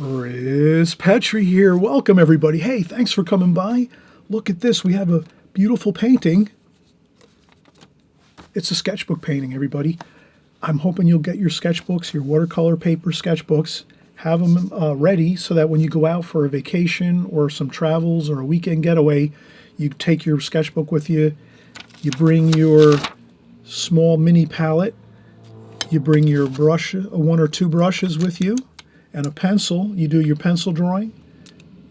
Chris Petri here. Welcome, everybody. Hey, thanks for coming by. Look at this. We have a beautiful painting. It's a sketchbook painting, everybody. I'm hoping you'll get your sketchbooks, your watercolor paper sketchbooks, have them ready so that when you go out for a vacation or some travels or a weekend getaway, you take your sketchbook with you. You bring your small mini palette. You bring your brush, one or two brushes with you, and a pencil. You do your pencil drawing.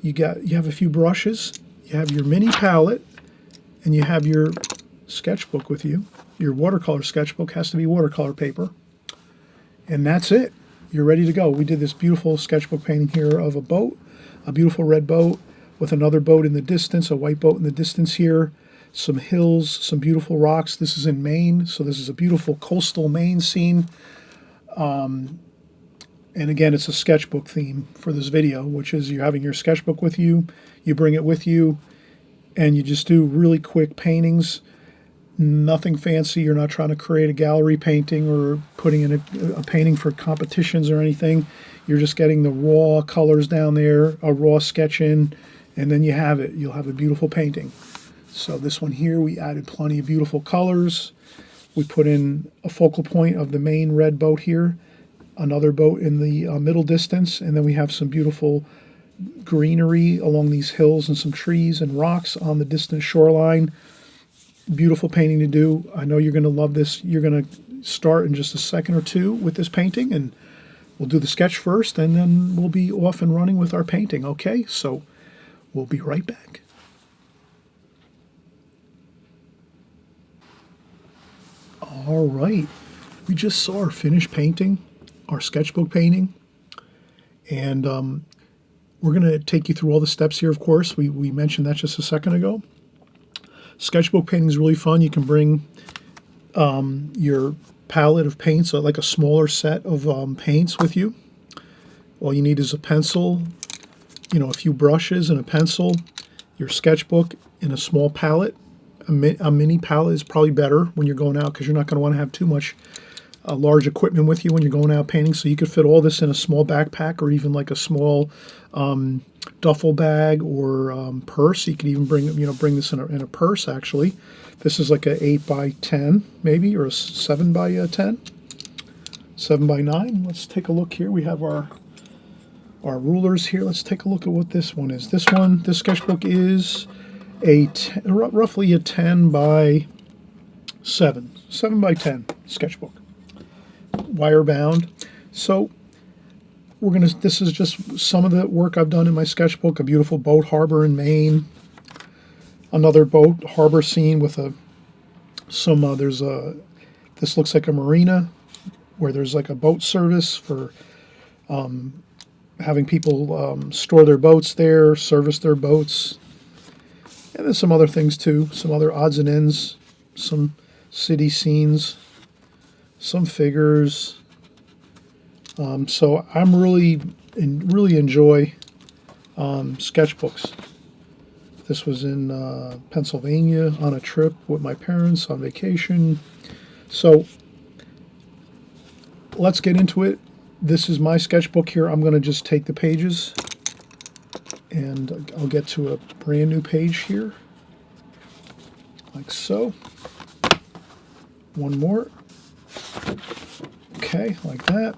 You have a few brushes. You have your mini palette, and you have your sketchbook with you. Your watercolor sketchbook has to be watercolor paper, and that's it. You're ready to go. We did this beautiful sketchbook painting here of a boat, a beautiful red boat with another boat in the distance, a white boat in the distance here, some hills, some beautiful rocks. This is in Maine, so this is a beautiful coastal Maine scene. And again, it's a sketchbook theme for this video, which is you're having your sketchbook with you, you bring it with you, and you just do really quick paintings. Nothing fancy. You're not trying to create a gallery painting or putting in a painting for competitions or anything. You're just getting the raw colors down there, a raw sketch in, and then you have it. You'll have a beautiful painting. So this one here, we added plenty of beautiful colors. We put in a focal point of the main red boat here, another boat in the middle distance, and then we have some beautiful greenery along these hills and some trees and rocks on the distant shoreline. Beautiful painting to do. I know you're going to love this. You're going to start in just a second or two with this painting, and we'll do the sketch first, and then we'll be off and running with our painting, okay? So we'll be right back. All right, we just saw our finished painting, our sketchbook painting, and we're going to take you through all the steps here, of course. We mentioned that just a second ago. Sketchbook painting is really fun. You can bring your palette of paints, so like a smaller set of paints with you. All you need is a pencil, a few brushes and a pencil, your sketchbook, and a small palette. A mini palette is probably better when you're going out because you're not going to want to have too much large equipment with you when you're going out painting. So you could fit all this in a small backpack or even like a small duffel bag or purse. You could even bring this in a purse. Actually, this is like a 8 by 10 maybe, or a 7 by 10, 7 by 9. Let's take a look here. We have our rulers here. Let's take a look at what this one is. This sketchbook is roughly a 10 by 7 by 10 sketchbook, wire bound. So this is just some of the work I've done in my sketchbook. A beautiful boat harbor in Maine, another boat harbor scene with this looks like a marina where there's like a boat service for having people store their boats there, service their boats. And then some other things too, some other odds and ends, some city scenes, some figures. So I'm really enjoy sketchbooks. This was in Pennsylvania on a trip with my parents on vacation. So let's get into it. This is my sketchbook here. I'm going to just take the pages, and I'll get to a brand new page here, like so. One more. Okay, like that.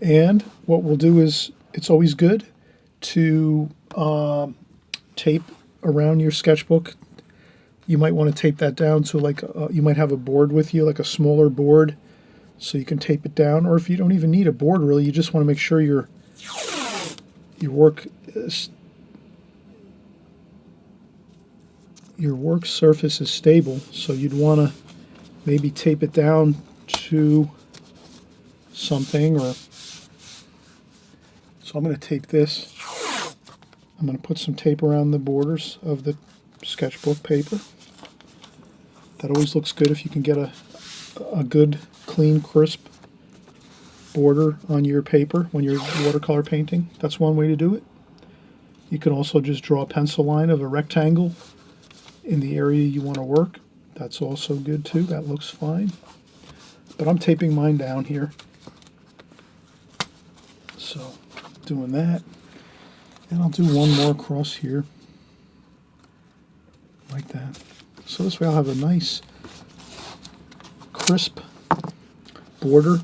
And what we'll do is, it's always good to tape around your sketchbook. You might want to tape that down to you might have a board with you, like a smaller board, so you can tape it down. Or if you don't even need a board really, you just want to make sure your work surface is stable, so you'd want to maybe tape it down to something. Or so I'm going to tape this. I'm going to put some tape around the borders of the sketchbook paper. That always looks good if you can get a good, clean, crisp border on your paper when you're watercolor painting. That's one way to do it. You can also just draw a pencil line of a rectangle in the area you want to work. That's also good too. That looks fine. But I'm taping mine down here. So doing that. And I'll do one more across here, like that. So this way I'll have a nice, crisp border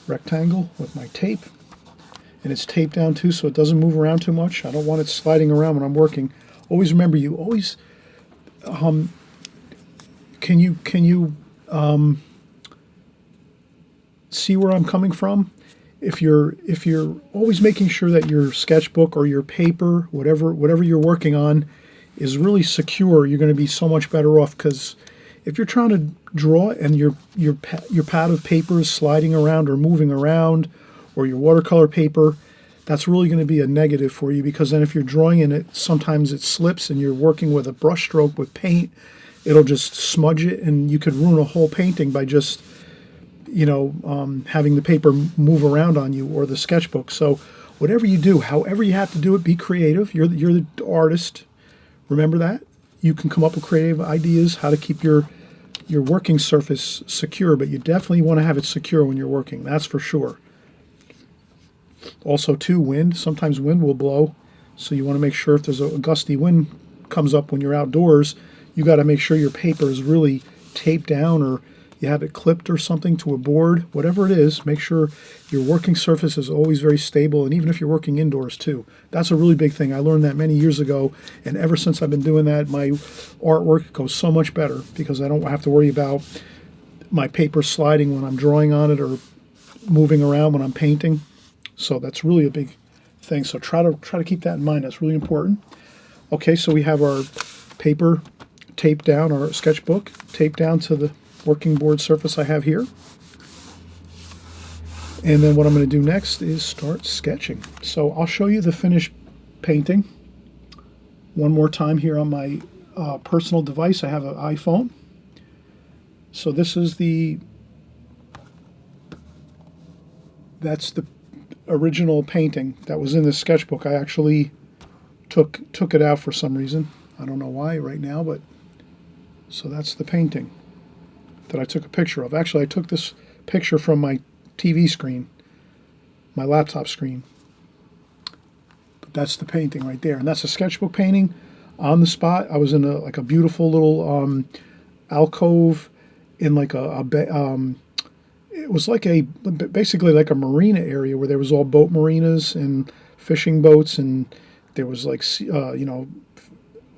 rectangle with my tape. And it's taped down too, so it doesn't move around too much. I don't want it sliding around when I'm working. Always remember, you always, can you see where I'm coming from? If you're always making sure that your sketchbook or your paper, whatever you're working on, is really secure, you're going to be so much better off. Because if you're trying to draw and your pad of paper is sliding around or moving around, or your watercolor paper, that's really going to be a negative for you. Because then if you're drawing in it, sometimes it slips and you're working with a brush stroke with paint, it'll just smudge it, and you could ruin a whole painting by just having the paper move around on you, or the sketchbook. So whatever you do, however you have to do it, be creative. You're the artist. Remember that. You can come up with creative ideas how to keep your working surface secure, but you definitely want to have it secure when you're working. That's for sure. Also, too, wind. Sometimes wind will blow, so you want to make sure if there's a gusty wind comes up when you're outdoors, you got to make sure your paper is really taped down, or you have it clipped or something to a board. Whatever it is, make sure your working surface is always very stable, and even if you're working indoors too. That's a really big thing. I learned that many years ago, and ever since I've been doing that, my artwork goes so much better because I don't have to worry about my paper sliding when I'm drawing on it or moving around when I'm painting. So that's really a big thing. So try to keep that in mind. That's really important. Okay, so we have our paper taped down, our sketchbook taped down to the working board surface I have here. And then what I'm going to do next is start sketching. So I'll show you the finished painting one more time here on my personal device. I have an iPhone. So this is that's the original painting that was in the sketchbook. I actually took it out for some reason. I don't know why right now, but so that's the painting that I took a picture of. Actually, I took this picture from my TV screen, my laptop screen. But that's the painting right there, and that's a sketchbook painting on the spot. I was in a beautiful little alcove in like it was like basically like a marina area where there was all boat marinas and fishing boats, and there was like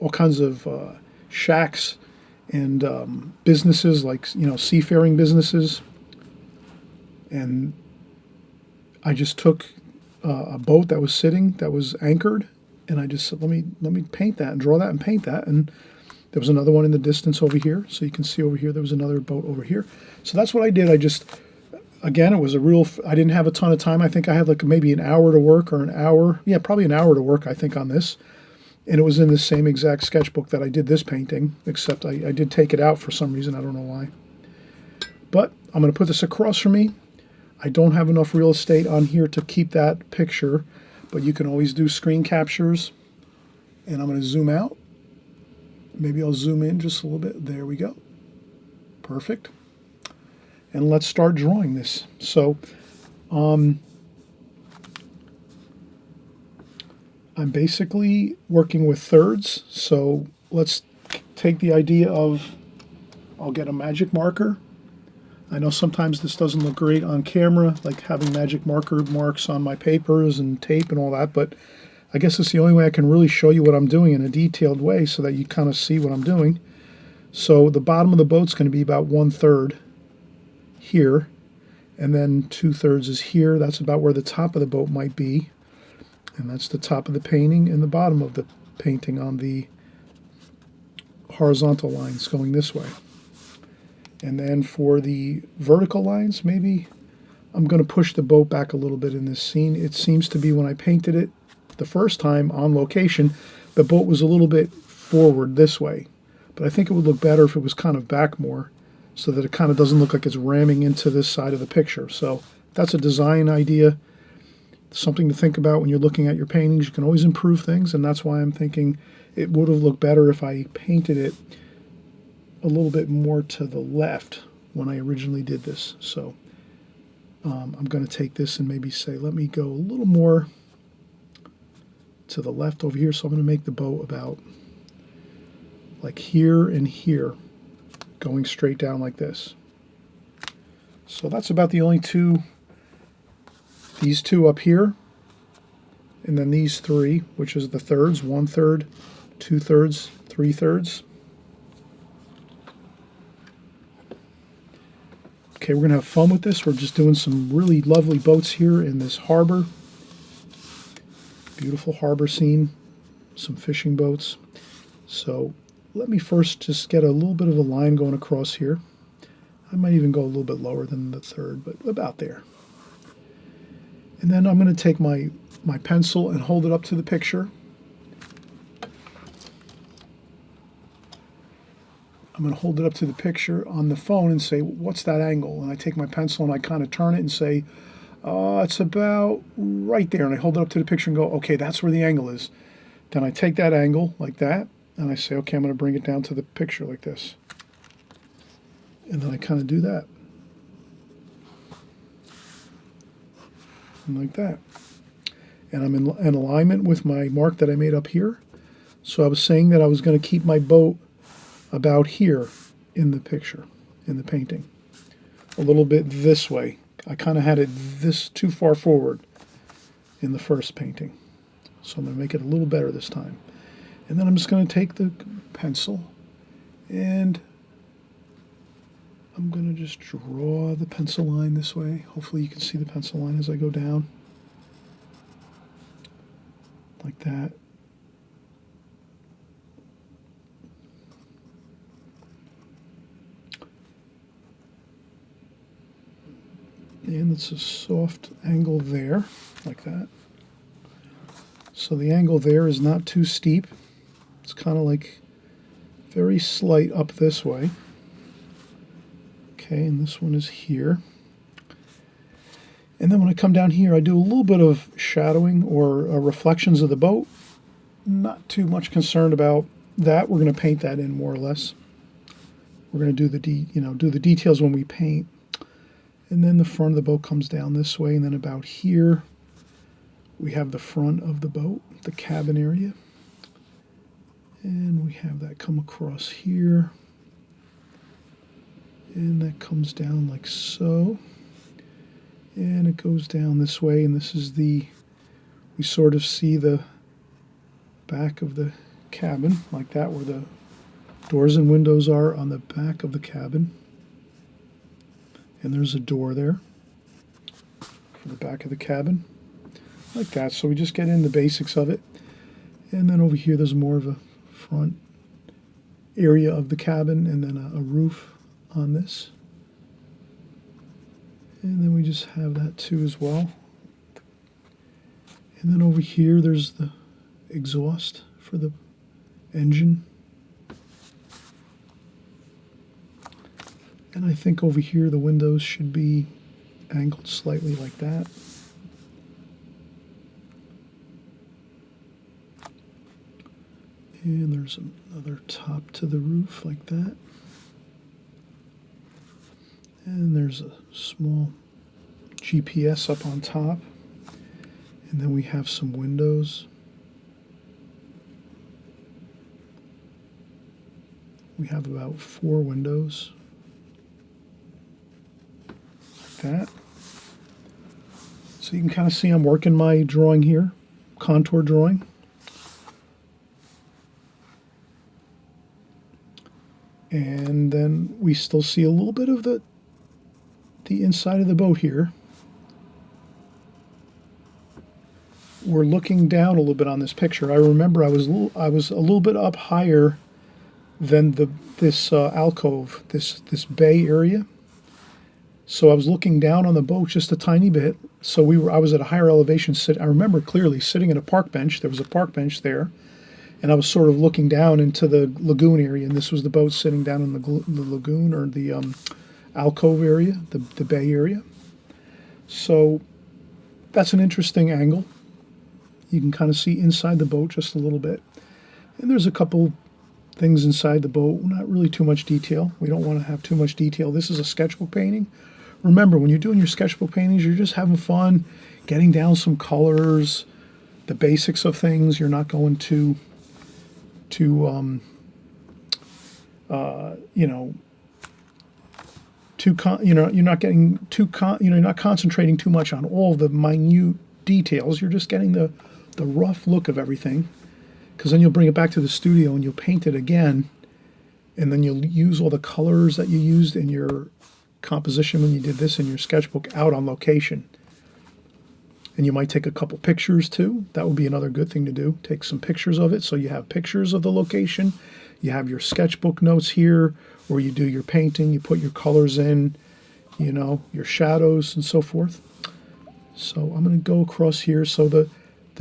all kinds of shacks and businesses, like seafaring businesses. And I just took a boat that was sitting, that was anchored, and I just said, let me paint that and draw that and paint that. And there was another one in the distance over here, so you can see over here there was another boat over here. So that's what I did. Again, it was I didn't have a ton of time. I think I had like maybe an hour to work, or an hour. Yeah, probably an hour to work, I think, on this. And it was in the same exact sketchbook that I did this painting, except I did take it out for some reason. I don't know why. But I'm going to put this across from me. I don't have enough real estate on here to keep that picture, but you can always do screen captures. And I'm going to zoom out. Maybe I'll zoom in just a little bit. There we go. Perfect. And let's start drawing this. So I'm basically working with thirds. So let's take the idea of, I'll get a magic marker. I know sometimes this doesn't look great on camera, like having magic marker marks on my papers and tape and all that, but I guess it's the only way I can really show you what I'm doing in a detailed way so that you kind of see what I'm doing. So the bottom of the boat's going to be about 1/3 here, and then 2/3 is here. That's about where the top of the boat might be, and that's the top of the painting and the bottom of the painting on the horizontal lines going this way. And then for the vertical lines, maybe I'm going to push the boat back a little bit in this scene. It seems to be when I painted it the first time on location, the boat was a little bit forward this way. But I think it would look better if it was kind of back more, so that it kind of doesn't look like it's ramming into this side of the picture. So that's a design idea, something to think about when you're looking at your paintings. You can always improve things, and that's why I'm thinking it would have looked better if I painted it a little bit more to the left when I originally did this. So I'm going to take this and maybe say, let me go a little more to the left over here. So I'm going to make the boat about like here and here, going straight down like this. So that's about the only two, these two up here, and then these three, which is the thirds, 1/3, 2/3, 3/3. Okay, we're going to have fun with this. We're just doing some really lovely boats here in this harbor. Beautiful harbor scene, some fishing boats. So let me first just get a little bit of a line going across here. I might even go a little bit lower than the third, but about there. And then I'm going to take my pencil and hold it up to the picture. I'm going to hold it up to the picture on the phone and say, what's that angle? And I take my pencil and I kind of turn it and say, it's about right there. And I hold it up to the picture and go, okay, that's where the angle is. Then I take that angle like that, and I say, okay, I'm going to bring it down to the picture like this. And then I kind of do that. And like that. And I'm in alignment with my mark that I made up here. So I was saying that I was going to keep my boat about here in the picture, in the painting. A little bit this way. I kind of had it this too far forward in the first painting. So I'm going to make it a little better this time. And then I'm just going to take the pencil and I'm going to just draw the pencil line this way. Hopefully you can see the pencil line as I go down. Like that. And it's a soft angle there, like that. So the angle there is not too steep. It's kind of like very slight up this way. Okay, and this one is here. And then when I come down here, I do a little bit of shadowing or reflections of the boat. Not too much concerned about that. We're going to paint that in more or less. We're going to do the details when we paint. And then the front of the boat comes down this way, and then about here we have the front of the boat, the cabin area. And we have that come across here. And that comes down like so. And it goes down this way, and this is we sort of see the back of the cabin, like that, where the doors and windows are on the back of the cabin. And there's a door there for the back of the cabin, like that. So we just get in the basics of it. And then over here there's more of a front area of the cabin and then a roof on this. And then we just have that too as well. And then over here there's the exhaust for the engine. And I think over here the windows should be angled slightly like that. And there's another top to the roof like that. And there's a small GPS up on top. And then we have some windows. We have about 4 windows. That. So you can kind of see I'm working my drawing here, contour drawing. And then we still see a little bit of the inside of the boat here. We're looking down a little bit on this picture. I remember I was a little bit up higher than this alcove, this bay area. So I was looking down on the boat just a tiny bit. So I was at a higher elevation. I remember clearly sitting at a park bench. There was a park bench there. And I was sort of looking down into the lagoon area. And this was the boat sitting down in the lagoon, or the alcove area, the bay area. So that's an interesting angle. You can kind of see inside the boat just a little bit. And there's a couple things inside the boat, not really too much detail. We don't want to have too much detail. This is a sketchbook painting. remember, when you're doing your sketchbook paintings, you're just having fun, getting down some colors, the basics of things. You're not going to you know, you're not getting you're not concentrating too much on all the minute details. You're just getting the rough look of everything, because then you'll bring it back to the studio and you'll paint it again, and then you'll use all the colors that you used in your composition when you did this in your sketchbook out on location. And you might take a couple pictures too. That would be another good thing to do. Take some pictures of it so you have pictures of the location. You have your sketchbook notes here where you do your painting, you put your colors in, you know, your shadows and so forth. So I'm going to go across here. So the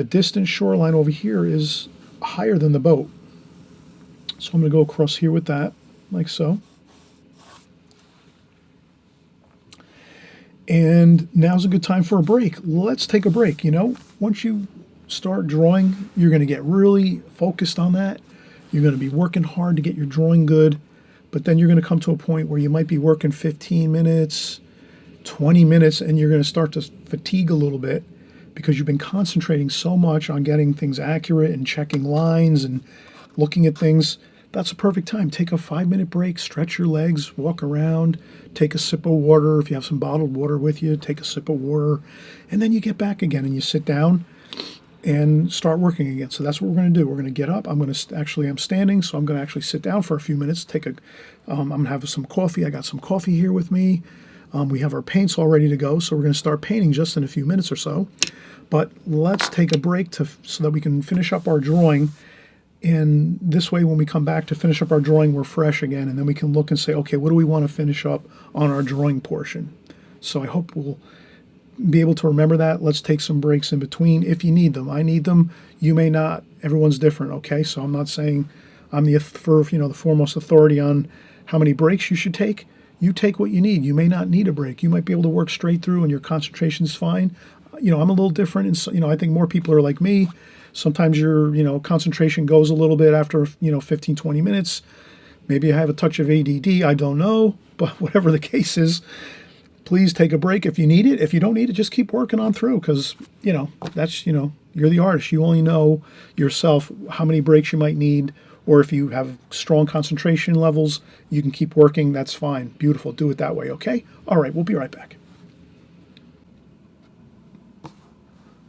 distant shoreline over here is higher than the boat. So I'm going to go across here with that, like so. And now's a good time for a break. Let's take a break. You know, once you start drawing, you're going to get really focused on that. You're going to be working hard to get your drawing good, but then you're going to come to a point where you might be working 15 minutes, 20 minutes, and you're going to start to fatigue a little bit because you've been concentrating so much on getting things accurate and checking lines and looking at things. That's a perfect time. Take a 5-minute break, stretch your legs, walk around, take a sip of water. If you have some bottled water with you, take a sip of water, and then you get back again and you sit down and start working again. So that's what we're going to do. We're going to get up. I'm standing, so I'm going to actually sit down for a few minutes. I'm going to have some coffee. I got some coffee here with me. We have our paints all ready to go, so we're going to start painting just in a few minutes or so. But let's take a break so that we can finish up our drawing. And this way, when we come back to finish up our drawing, we're fresh again, and then we can look and say, okay, what do we want to finish up on our drawing portion? So I hope we'll be able to remember that. Let's take some breaks in between if you need them. I need them. You may not. Everyone's different, okay? So I'm not saying I'm the foremost authority on how many breaks you should take. You take what you need. You may not need a break. You might be able to work straight through and your concentration's fine. You know, I'm a little different, and so, you know, I think more people are like me. Sometimes your, concentration goes a little bit after, 15, 20 minutes. Maybe I have a touch of ADD. I don't know. But whatever the case is, please take a break if you need it. If you don't need it, just keep working on through, because, that's, you're the artist. You only know yourself how many breaks you might need, or if you have strong concentration levels, you can keep working. That's fine. Beautiful. Do it that way, okay? All right, we'll be right back.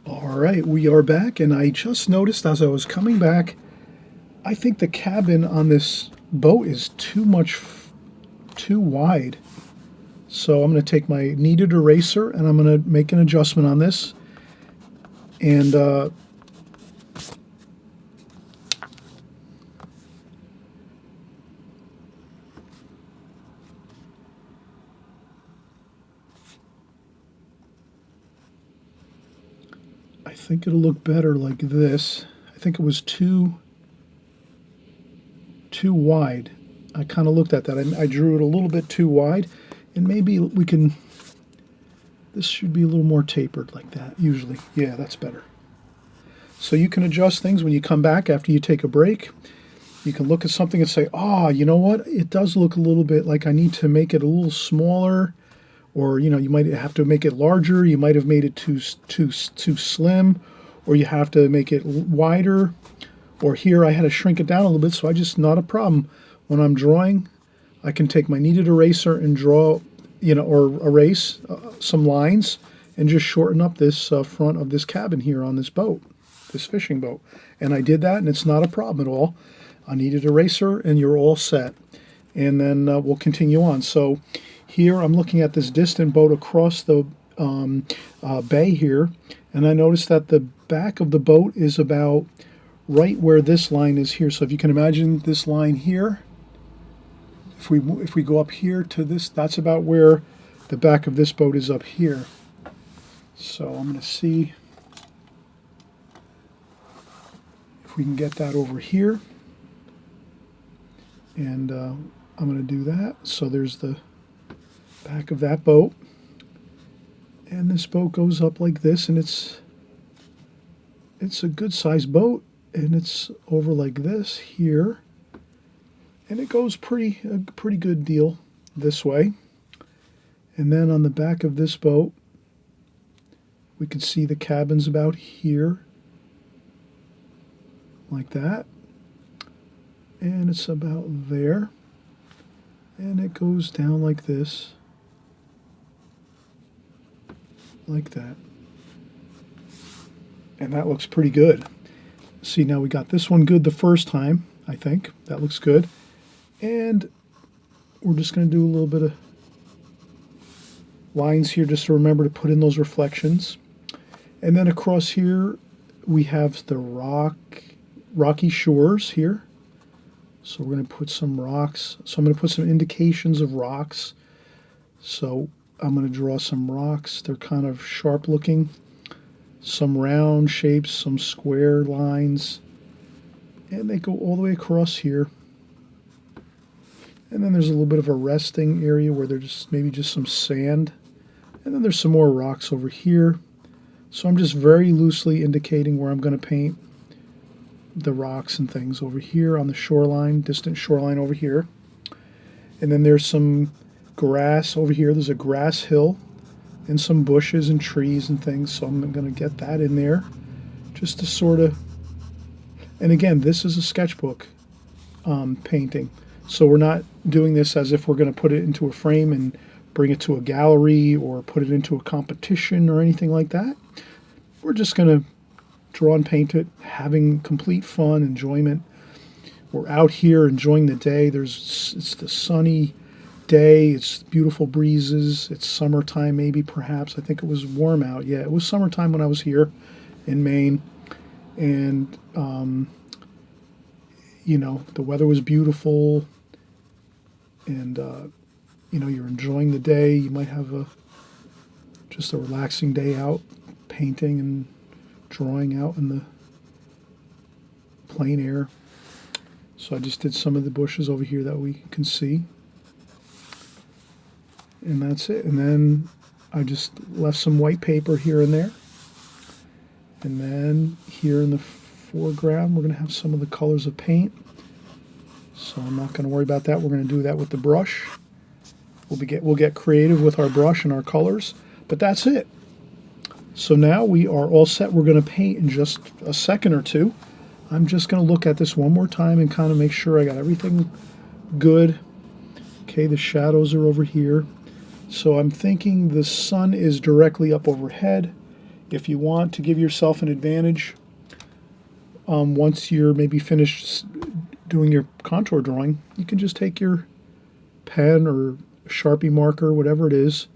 All right, we are back, and I just noticed as I was coming back, I think the cabin on this boat is too wide. So I'm going to take my kneaded eraser and I'm going to make an adjustment on this. And I think it'll look better like this. I think it was too wide. I kind of looked at that. I drew it a little bit too wide, and maybe this should be a little more tapered like that, usually. Yeah, that's better. So you can adjust things when you come back after you take a break. You can look at something and say, you know what? It does look a little bit like I need to make it a little smaller, or, you might have to make it larger. You might have made it too slim, or you have to make it wider. Or here I had to shrink it down a little bit, so not a problem. When I'm drawing, I can take my kneaded eraser and draw, or erase some lines and just shorten up this front of this cabin here on this boat, this fishing boat. And I did that, and it's not a problem at all. I kneaded eraser, and you're all set. And then we'll continue on. So here I'm looking at this distant boat across the bay here, and I noticed that the back of the boat is about right where this line is here. So if you can imagine this line here, if we go up here to this, that's about where the back of this boat is up here. So I'm going to see if we can get that over here. And I'm going to do that. So there's the back of that boat. And this boat goes up like this, and it's a good sized boat. And it's over like this here, and it goes a pretty good deal this way. And then on the back of this boat, we can see the cabins about here, like that. And it's about there. And it goes down like this, like that. And that looks pretty good. See, now we got this one good the first time, I think. That looks good. And we're just going to do a little bit of lines here just to remember to put in those reflections. And then across here, we have the rocky shores here. So we're going to put some rocks. So I'm going to put some indications of rocks. So I'm going to draw some rocks. They're kind of sharp looking. Some round shapes, some square lines. And they go all the way across here. And then there's a little bit of a resting area where there's just maybe just some sand. And then there's some more rocks over here. So I'm just very loosely indicating where I'm going to paint the rocks and things over here on the shoreline, distant shoreline over here. And then there's some grass over here. There's a grass hill and some bushes and trees and things. So I'm going to get that in there just to sort of, and again, this is a sketchbook painting. So we're not doing this as if we're going to put it into a frame and bring it to a gallery or put it into a competition or anything like that. We're just going to draw and paint it, having complete fun, enjoyment. We're out here enjoying the day. It's the sunny day. It's beautiful breezes. It's summertime, maybe, perhaps. I think it was warm out. Yeah, it was summertime when I was here in Maine. And, you know, the weather was beautiful. And, you know, you're enjoying the day. You might have just a relaxing day out painting and drawing out in the plein air. So I just did some of the bushes over here that we can see. And that's it. And then I just left some white paper here and there. And then here in the foreground, we're going to have some of the colors of paint. So I'm not going to worry about that. We're going to do that with the brush. We'll get creative with our brush and our colors. But that's it. So now we are all set. We're going to paint in just a second or two. I'm just going to look at this one more time and kind of make sure I got everything good. Okay, the shadows are over here. So I'm thinking the sun is directly up overhead. If you want to give yourself an advantage, once you're maybe finished doing your contour drawing, you can just take your pen or Sharpie marker, whatever it is,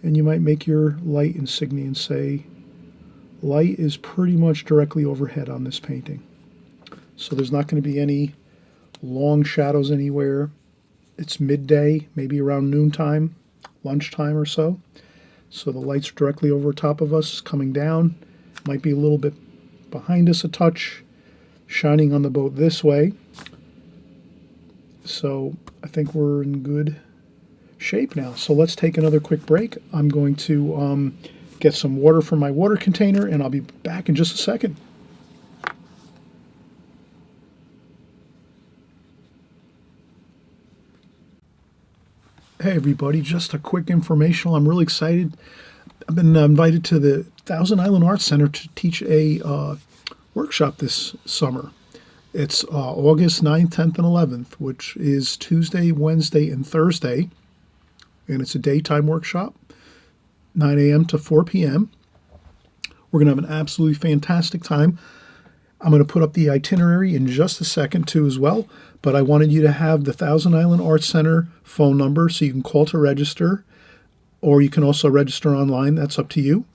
and you might make your light insignia and say, light is pretty much directly overhead on this painting. So there's not going to be any long shadows anywhere. It's midday, maybe around noontime, lunchtime or so. So the light's directly over top of us, coming down. Might be a little bit behind us a touch, shining on the boat this way. So I think we're in good shape now. So let's take another quick break. I'm going to get some water from my water container, and I'll be back in just a second. Hey everybody, just a quick informational. I'm really excited. I've been invited to the Thousand Island Arts Center to teach a workshop this summer. It's August 9th, 10th, and 11th, which is Tuesday, Wednesday, and Thursday. And it's a daytime workshop, 9 a.m. to 4 p.m. We're going to have an absolutely fantastic time. I'm going to put up the itinerary in just a second, too, as well. But I wanted you to have the Thousand Island Arts Center phone number so you can call to register, or you can also register online. That's up to you.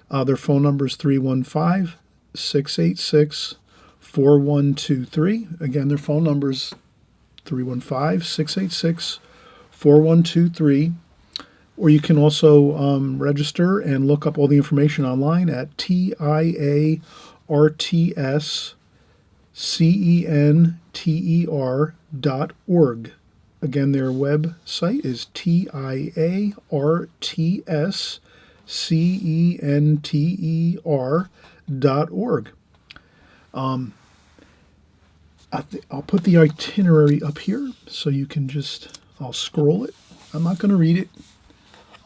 Their phone number is 315-686-4123. Again, their phone number is 315-686-4123. Or you can also register and look up all the information online at TIARTSCENTER.org. Again, their website is TIARTSCENTER.org. I'll put the itinerary up here so you can just, I'll scroll it. I'm not going to read it.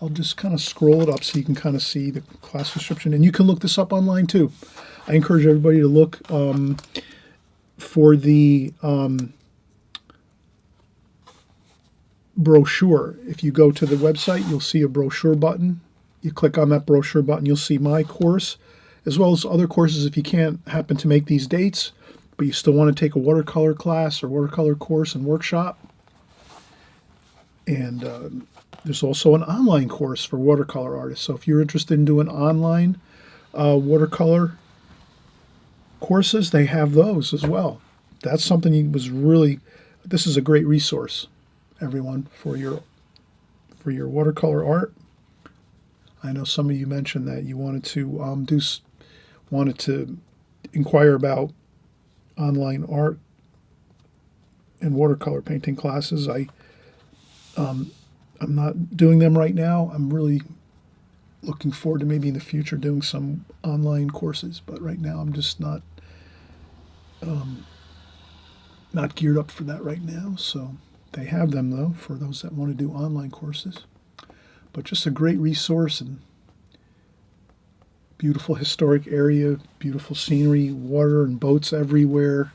I'll just kind of scroll it up so you can kind of see the class description. And you can look this up online too. I encourage everybody to look for the brochure. If you go to the website, you'll see a brochure button. You click on that brochure button, you'll see my course, as well as other courses if you can't happen to make these dates, but you still want to take a watercolor class or watercolor course and workshop. And there's also an online course for watercolor artists. So if you're interested in doing online watercolor courses, they have those as well. That's something this is a great resource, everyone, for your watercolor art. I know some of you mentioned that you wanted to inquire about online art and watercolor painting classes. I'm not doing them right now. I'm really looking forward to maybe in the future doing some online courses, but right now I'm just not geared up for that right now. So they have them though for those that want to do online courses. But just a great resource, and beautiful historic area, beautiful scenery, water and boats everywhere,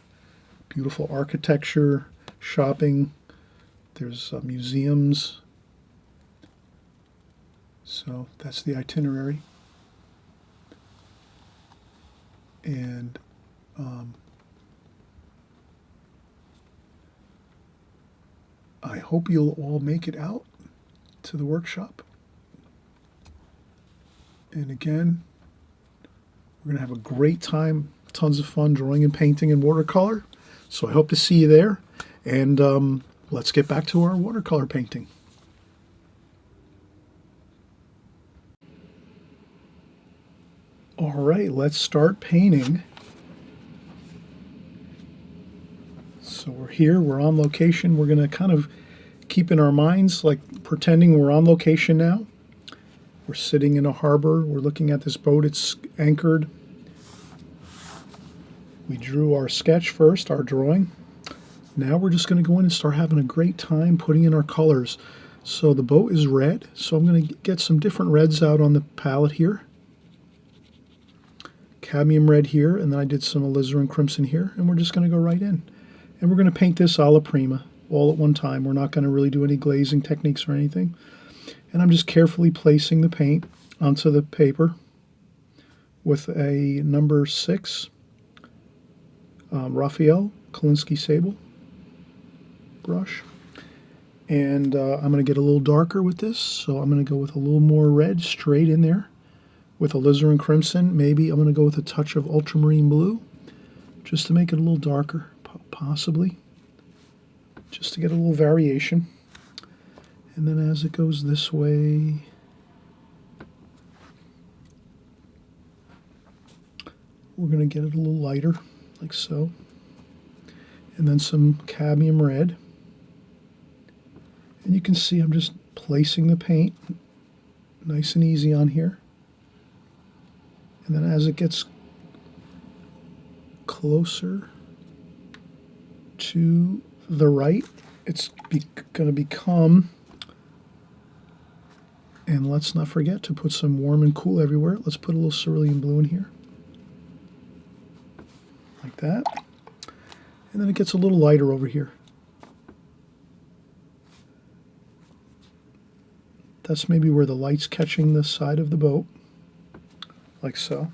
beautiful architecture, shopping. There's museums. So that's the itinerary. And I hope you'll all make it out to the workshop. And again, we're going to have a great time, tons of fun drawing and painting in watercolor. So I hope to see you there. And let's get back to our watercolor painting. All right, let's start painting. So we're here, we're on location. We're going to kind of keep in our minds, like pretending we're on location now. We're sitting in a harbor. We're looking at this boat. It's anchored. We drew our sketch first, our drawing. Now we're just going to go in and start having a great time putting in our colors. So the boat is red. So I'm going to get some different reds out on the palette here. Cadmium red here, and then I did some alizarin crimson here. And we're just going to go right in. And we're going to paint this alla prima all at one time. We're not going to really do any glazing techniques or anything. And I'm just carefully placing the paint onto the paper with a number 6 Raphael Kolinsky Sable brush. And I'm going to get a little darker with this, so I'm going to go with a little more red straight in there with alizarin crimson. Maybe I'm going to go with a touch of ultramarine blue just to make it a little darker, possibly, just to get a little variation. And then as it goes this way, we're going to get it a little lighter, like so. And then some cadmium red. And you can see I'm just placing the paint nice and easy on here. And then as it gets closer to the right, it's going to become... And let's not forget to put some warm and cool everywhere. Let's put a little cerulean blue in here. Like that. And then it gets a little lighter over here. That's maybe where the light's catching the side of the boat. Like so.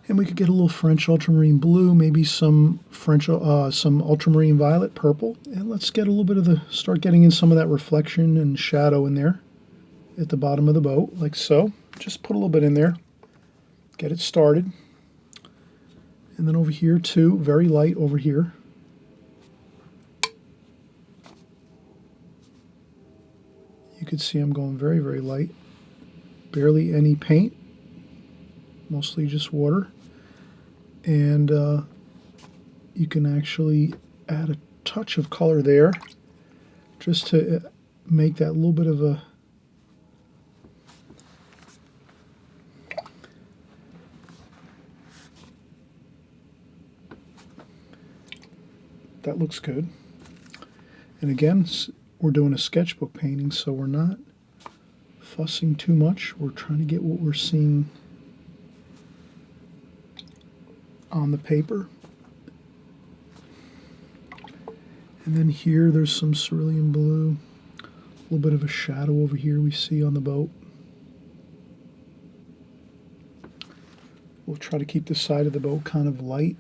And we could get a little French ultramarine blue, maybe some some ultramarine violet purple. And let's get a little bit of start getting in some of that reflection and shadow in there at the bottom of the boat, like so. Just put a little bit in there, get it started. And then over here too, very light over here. You can see I'm going very, very light. Barely any paint, mostly just water. And you can actually add a touch of color there just to make that little bit of a that looks good. And again, we're doing a sketchbook painting, so we're not fussing too much. We're trying to get what we're seeing on the paper. And then here there's some cerulean blue, a little bit of a shadow over here we see on the boat. We'll try to keep the side of the boat kind of light.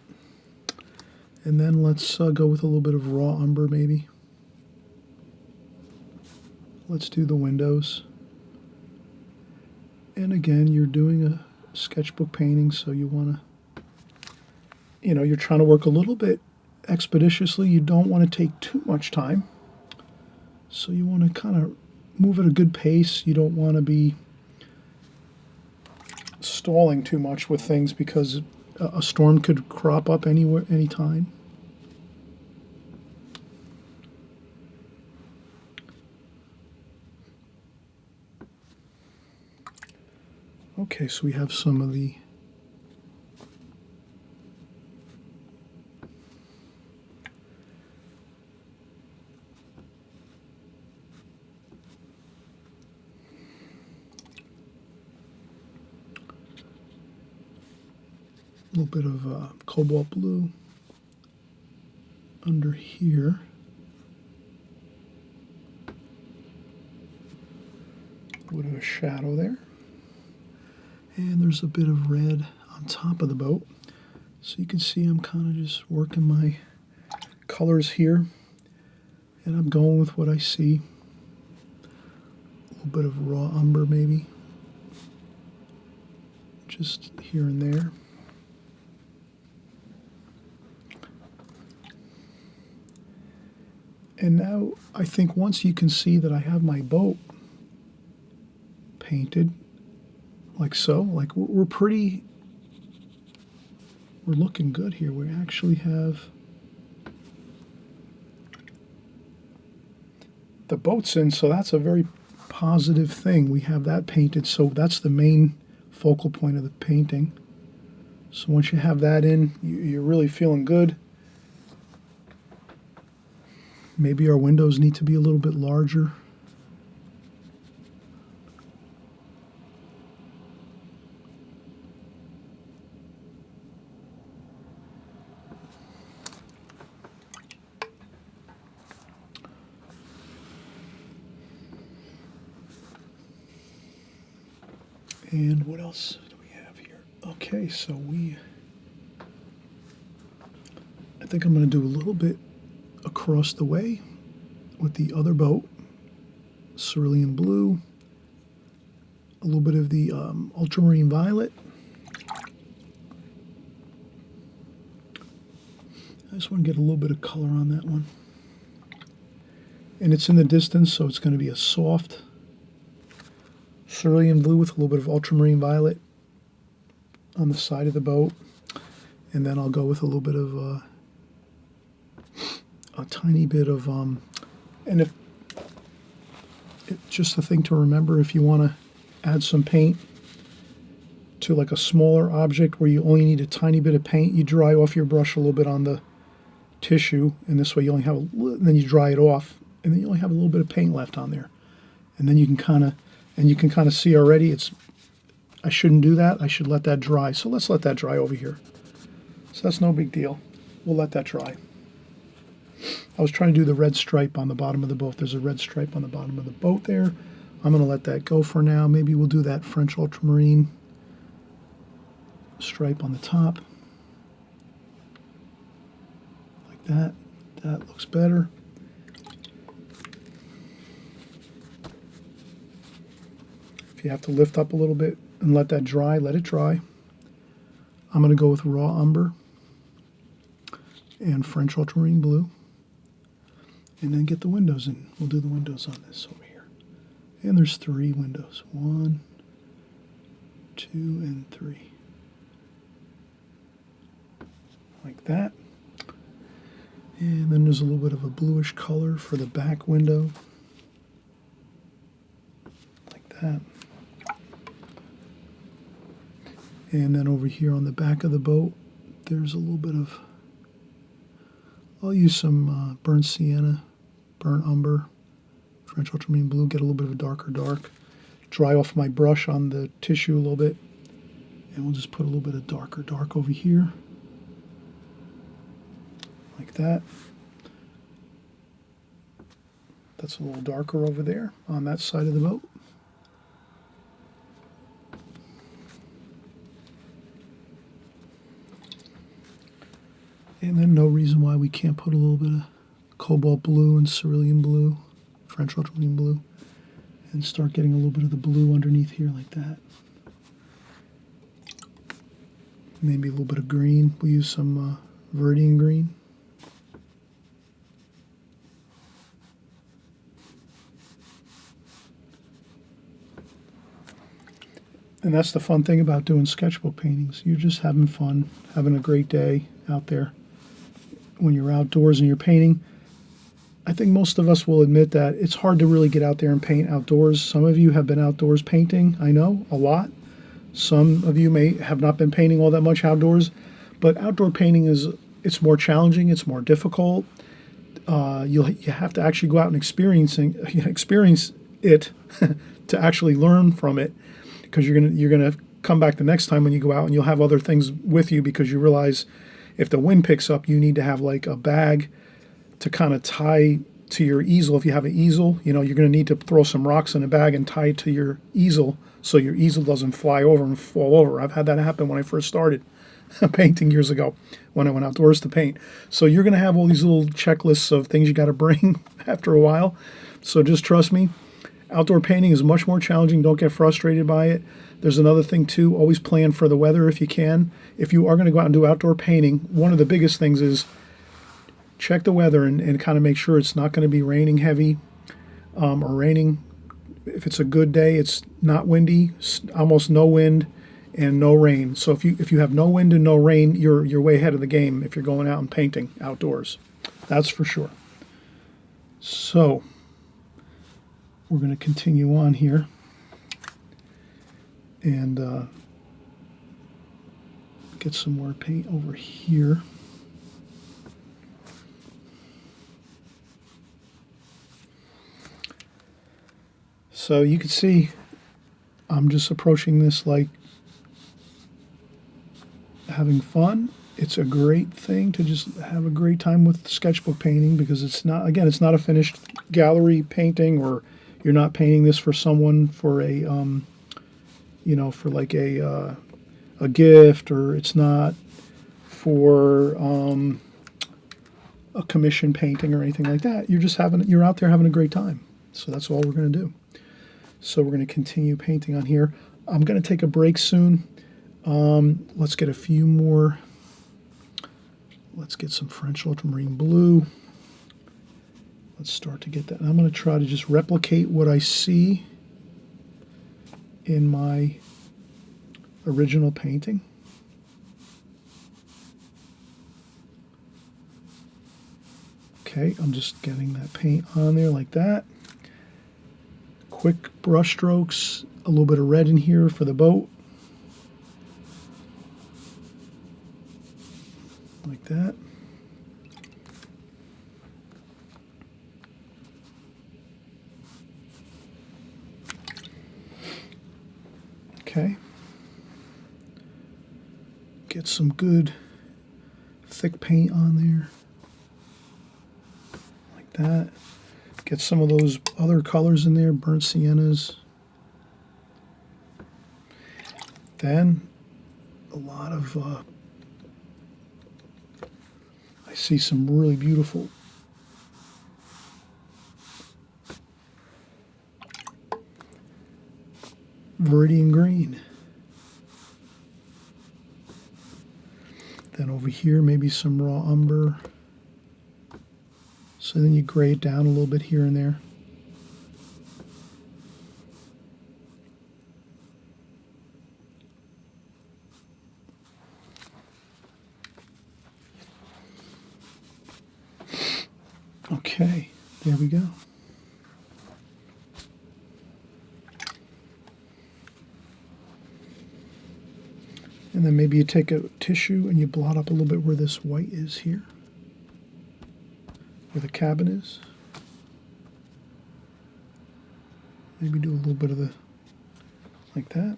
And then let's go with a little bit of raw umber maybe. Let's do the windows. And again, you're doing a sketchbook painting, so you want to, you're trying to work a little bit expeditiously. You don't want to take too much time. So you want to kind of move at a good pace. You don't want to be stalling too much with things because a storm could crop up anywhere, anytime. Okay, so we have some of the little bit of cobalt blue under here. A bit of a shadow there. And there's a bit of red on top of the boat. So you can see I'm kind of just working my colors here. And I'm going with what I see. A little bit of raw umber maybe. Just here and there. And now I think once you can see that I have my boat painted like so, like we're looking good here. We actually have the boat's in, so that's a very positive thing. We have that painted, so that's the main focal point of the painting. So once you have that in, you're really feeling good. Maybe our windows need to be a little bit larger. And what else do we have here? Okay, so I think I'm going to do a little bit across the way with the other boat, cerulean blue, a little bit of the ultramarine violet. I just want to get a little bit of color on that one. And it's in the distance, so it's going to be a soft cerulean blue with a little bit of ultramarine violet on the side of the boat. And then I'll go with a little bit of a tiny bit of and if just a thing to remember, if you want to add some paint to like a smaller object where you only need a tiny bit of paint, you dry off your brush a little bit on the tissue, and this way you only have then you dry it off, and then you only have a little bit of paint left on there, and then you can kind of see already I shouldn't do that. I should let that dry. So let's let that dry over here. So that's no big deal. We'll let that dry. I was trying to do the red stripe on the bottom of the boat. There's a red stripe on the bottom of the boat there. I'm going to let that go for now. Maybe we'll do that French ultramarine stripe on the top. Like that. That looks better. If you have to lift up a little bit and let that dry, let it dry. I'm going to go with raw umber and French ultramarine blue. And then get the windows in. We'll do the windows on this over here. And there's 3 windows. 1, 2, and 3. Like that. And then there's a little bit of a bluish color for the back window. Like that. And then over here on the back of the boat, there's a little bit of, I'll use some burnt sienna, burnt umber, French ultramarine blue, get a little bit of a darker dark. Dry off my brush on the tissue a little bit. And we'll just put a little bit of darker dark over here. Like that. That's a little darker over there on that side of the boat. And then no reason why we can't put a little bit of cobalt blue and cerulean blue, French ultramarine blue, and start getting a little bit of the blue underneath here like that. Maybe a little bit of green. We'll use some Viridian green. And that's the fun thing about doing sketchbook paintings. You're just having fun, having a great day out there. When you're outdoors and you're painting, I think most of us will admit that it's hard to really get out there and paint outdoors. Some of you have been outdoors painting, I know, a lot. Some of you may have not been painting all that much outdoors, but outdoor painting it's more challenging, it's more difficult. You have to actually go out and experience it to actually learn from it, because you're gonna come back the next time when you go out and you'll have other things with you, because you realize if the wind picks up, you need to have like a bag to kind of tie to your easel. If you have an easel, you're going to need to throw some rocks in a bag and tie it to your easel so your easel doesn't fly over and fall over. I've had that happen when I first started painting years ago when I went outdoors to paint. So you're going to have all these little checklists of things you got to bring after a while. So just trust me, outdoor painting is much more challenging. Don't get frustrated by it. There's another thing too, always plan for the weather if you can. If you are going to go out and do outdoor painting, one of the biggest things is check the weather and kind of make sure it's not going to be raining heavy or raining. If it's a good day, it's not windy, almost no wind and no rain. So if you have no wind and no rain, you're way ahead of the game if you're going out and painting outdoors. That's for sure. So we're going to continue on here and get some more paint over here. So you can see I'm just approaching this like having fun. It's a great thing to just have a great time with sketchbook painting, because it's not a finished gallery painting, or you're not painting this for someone for a for like a gift, or it's not for a commission painting or anything like that. You're out there having a great time. So that's all we're going to do. So we're going to continue painting on here. I'm going to take a break soon. Let's get a few more. Let's get some French ultramarine blue. Let's start to get that. And I'm going to try to just replicate what I see in my original painting. Okay, I'm just getting that paint on there like that. Quick brush strokes, a little bit of red in here for the boat. Like that. Okay. Get some good thick paint on there. Like that. Get some of those other colors in there, burnt siennas. Then a lot of, I see some really beautiful Viridian green. Then over here, maybe some raw umber. So then you gray it down a little bit here and there. Okay, there we go. And then maybe you take a tissue and you blot up a little bit where this white is here, where the cabin is. Maybe do a little bit of the, like that.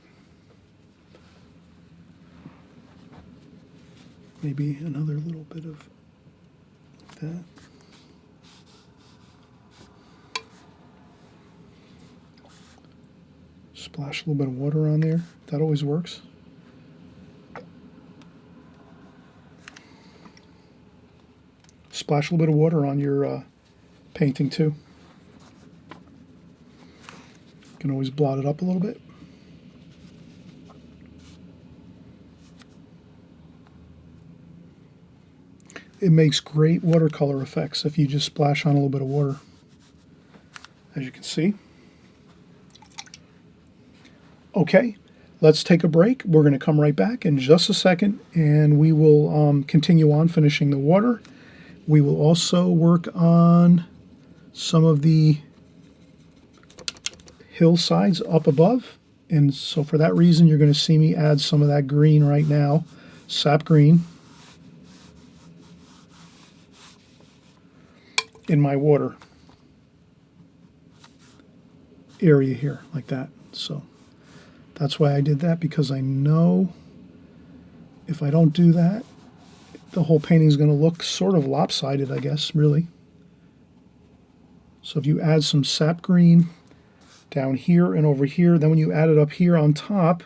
Maybe another little bit of that. Splash a little bit of water on there. That always works. Splash a little bit of water on your painting too. You can always blot it up a little bit. It makes great watercolor effects if you just splash on a little bit of water, as you can see. Okay, let's take a break. We're going to come right back in just a second, and we will continue on finishing the water. We will also work on some of the hillsides up above, and so for that reason you're going to see me add some of that green right now, sap green, in my water area here, like that. So that's why I did that, because I know if I don't do that, the whole painting is going to look sort of lopsided, I guess, really. So if you add some sap green down here and over here, then when you add it up here on top,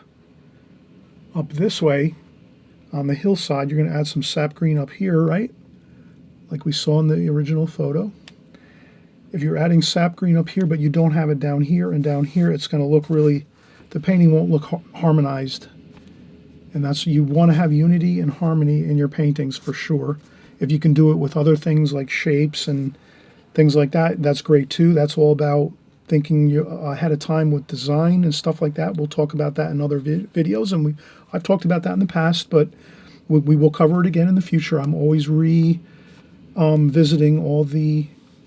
up this way, on the hillside, you're going to add some sap green up here, right? Like we saw in the original photo. If you're adding sap green up here, but you don't have it down here and down here, it's going to look really, the painting won't look harmonized. And that's, you want to have unity and harmony in your paintings for sure. If you can do it with other things like shapes and things like that, that's great too. That's all about thinking ahead of time with design and stuff like that. We'll talk about that in other videos, and I've talked about that in the past, but we will cover it again in the future. I'm always visiting all the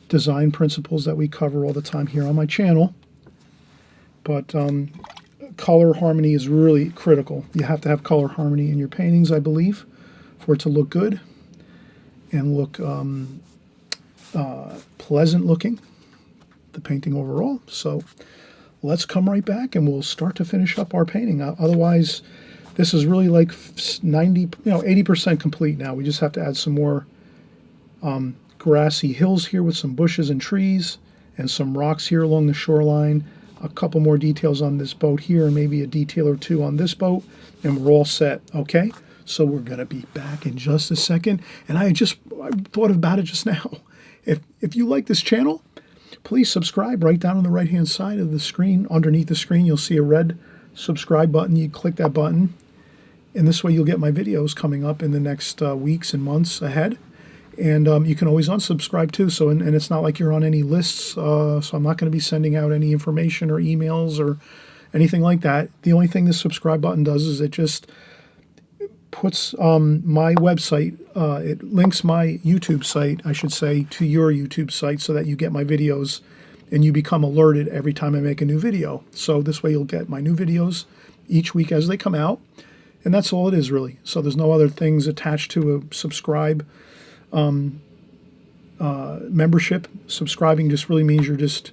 design principles that we cover all the time here on my channel. But color harmony is really critical. You have to have color harmony in your paintings, I believe, for it to look good and look pleasant looking, the painting overall. So let's come right back and we'll start to finish up our painting. Otherwise, this is really like 80% complete now. We just have to add some more grassy hills here with some bushes and trees and some rocks here along the shoreline. A couple more details on this boat here, and maybe a detail or two on this boat, and we're all set. Okay, so we're gonna be back in just a second. And I thought about it just now. If you like this channel, please subscribe. Right down on the right hand side of the screen, underneath the screen, you'll see a red subscribe button. You click that button, and this way you'll get my videos coming up in the next weeks and months ahead. And you can always unsubscribe too. So and it's not like you're on any lists. So I'm not going to be sending out any information or emails or anything like that. The only thing the subscribe button does is it just puts my website, it links my YouTube site, I should say, to your YouTube site so that you get my videos and you become alerted every time I make a new video. So this way you'll get my new videos each week as they come out. And that's all it is, really. So there's no other things attached to a subscribe membership. Subscribing just really means you're just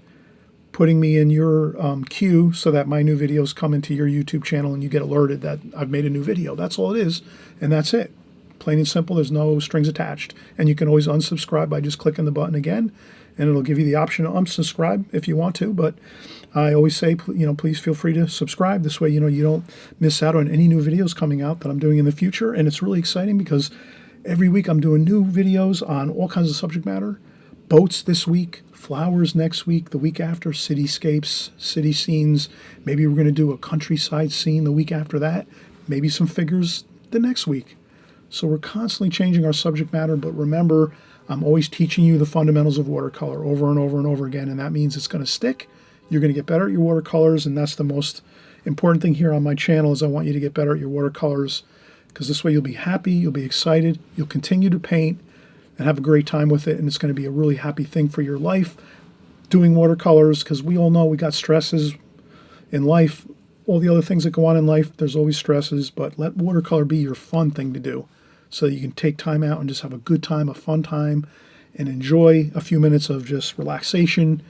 putting me in your queue so that my new videos come into your YouTube channel and you get alerted that I've made a new video. That's all it is, and that's it. Plain and simple. There's no strings attached. And you can always unsubscribe by just clicking the button again, and it'll give you the option to unsubscribe if you want to. But I always say, please feel free to subscribe. This way, you don't miss out on any new videos coming out that I'm doing in the future. And it's really exciting because every week I'm doing new videos on all kinds of subject matter. Boats this week, flowers next week, the week after, cityscapes, city scenes. Maybe we're going to do a countryside scene the week after that. Maybe some figures the next week. So we're constantly changing our subject matter, but remember, I'm always teaching you the fundamentals of watercolor over and over and over again, and that means it's going to stick. You're going to get better at your watercolors, and that's the most important thing here on my channel is I want you to get better at your watercolors, because this way you'll be happy, you'll be excited, you'll continue to paint and have a great time with it, and it's going to be a really happy thing for your life doing watercolors, because we all know we got stresses in life, all the other things that go on in life, there's always stresses, but let watercolor be your fun thing to do so that you can take time out and just have a good time, a fun time, and enjoy a few minutes of just relaxation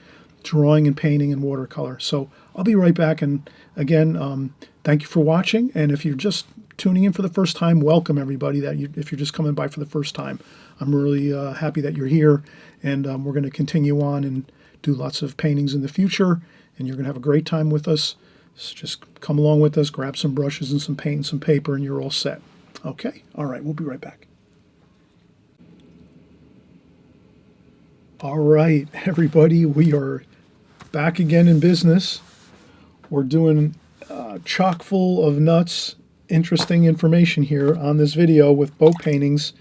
drawing and painting in watercolor. So I'll be right back. And again, thank you for watching. And if you're just tuning in for the first time, welcome everybody. If you're just coming by for the first time, I'm really happy that you're here. And we're going to continue on and do lots of paintings in the future. And you're going to have a great time with us. So just come along with us, grab some brushes and some paint and some paper, and you're all set. Okay? All right, we'll be right back. All right, everybody, we are back again in business. We're doing chock full of nuts, interesting information here on this video with boat paintings.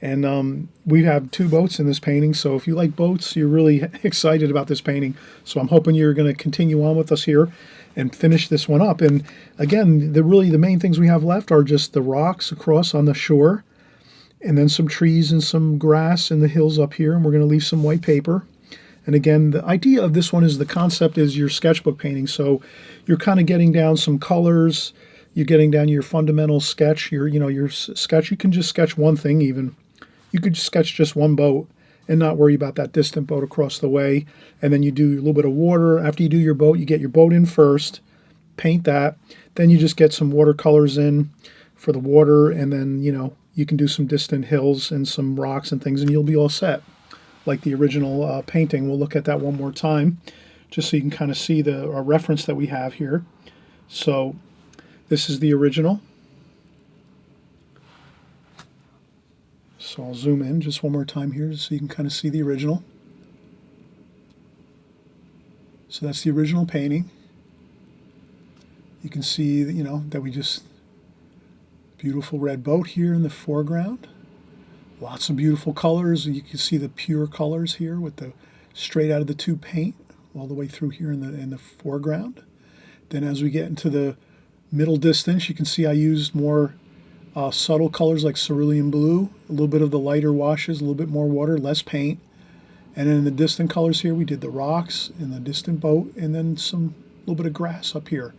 And we have 2 boats in this painting, so if you like boats, you're really excited about this painting. So I'm hoping you're going to continue on with us here and finish this one up. And again, the main things we have left are just the rocks across on the shore, and then some trees and some grass in the hills up here, and we're going to leave some white paper. And again, the idea of this one is the concept is your sketchbook painting. So you're kind of getting down some colors, you're getting down your fundamental sketch, your sketch. You can just sketch one thing even. You could sketch just one boat and not worry about that distant boat across the way. And then you do a little bit of water. After you do your boat, you get your boat in first, paint that. Then you just get some watercolors in for the water, and then, you can do some distant hills and some rocks and things, and you'll be all set. Like the original painting. We'll look at that one more time, just so you can kind of see the reference that we have here. So this is the original. So I'll zoom in just one more time here so you can kind of see the original. So that's the original painting. You can see, that we just, beautiful red boat here in the foreground. Lots of beautiful colors. You can see the pure colors here with the straight out of the tube paint all the way through here in the foreground. Then as we get into the middle distance, you can see I used more subtle colors like cerulean blue, a little bit of the lighter washes, a little bit more water, less paint. And then in the distant colors here, we did the rocks in the distant boat, and then some little bit of grass up here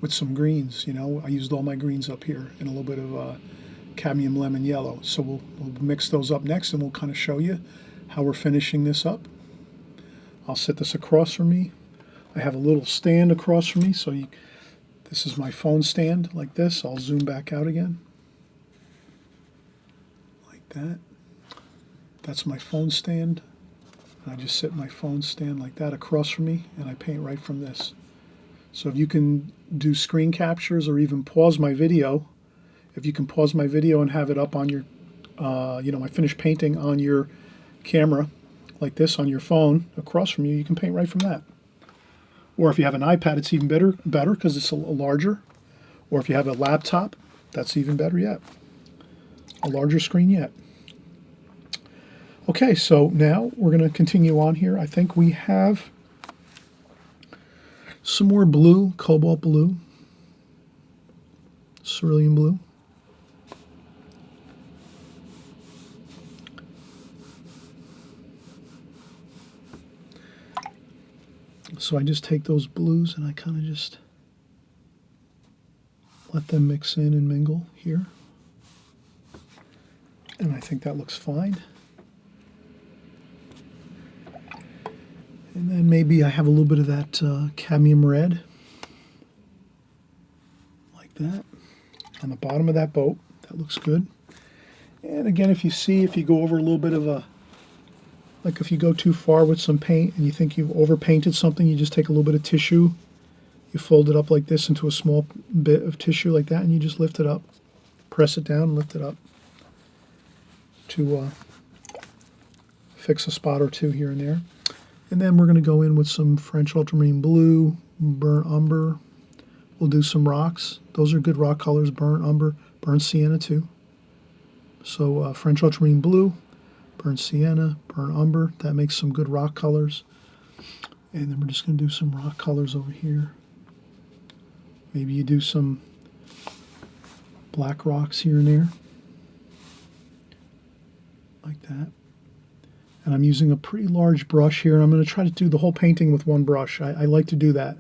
with some greens. I used all my greens up here and a little bit of cadmium lemon yellow. So we'll mix those up next, and we'll kind of show you how we're finishing this up. I'll set this across from me. I have a little stand across from me, so this is my phone stand like this. I'll zoom back out again. Like that. That's my phone stand. I just set my phone stand like that across from me, and I paint right from this. So if you can do screen captures or even pause my video, if you can pause my video and have it up on your, my finished painting on your camera, like this on your phone across from you, you can paint right from that. Or if you have an iPad, it's even better because it's a larger. Or if you have a laptop, that's even better yet. A larger screen yet. Okay, so now we're going to continue on here. I think we have some more blue, cobalt blue, cerulean blue. So I just take those blues and I kind of just let them mix in and mingle here. And I think that looks fine. And then maybe I have a little bit of that cadmium red, like that, on the bottom of that boat. That looks good. And again, if you go over a little bit of like if you go too far with some paint and you think you've overpainted something, you just take a little bit of tissue, you fold it up like this into a small bit of tissue like that, and you just lift it up, press it down, and lift it up to fix a spot or two here and there. And then we're going to go in with some French ultramarine blue, burnt umber. We'll do some rocks. Those are good rock colors, burnt umber, burnt sienna too. So French ultramarine blue, burnt sienna, burnt umber. That makes some good rock colors. And then we're just going to do some rock colors over here. Maybe you do some black rocks here and there, like that. And I'm using a pretty large brush here, and I'm going to try to do the whole painting with one brush. I like to do that.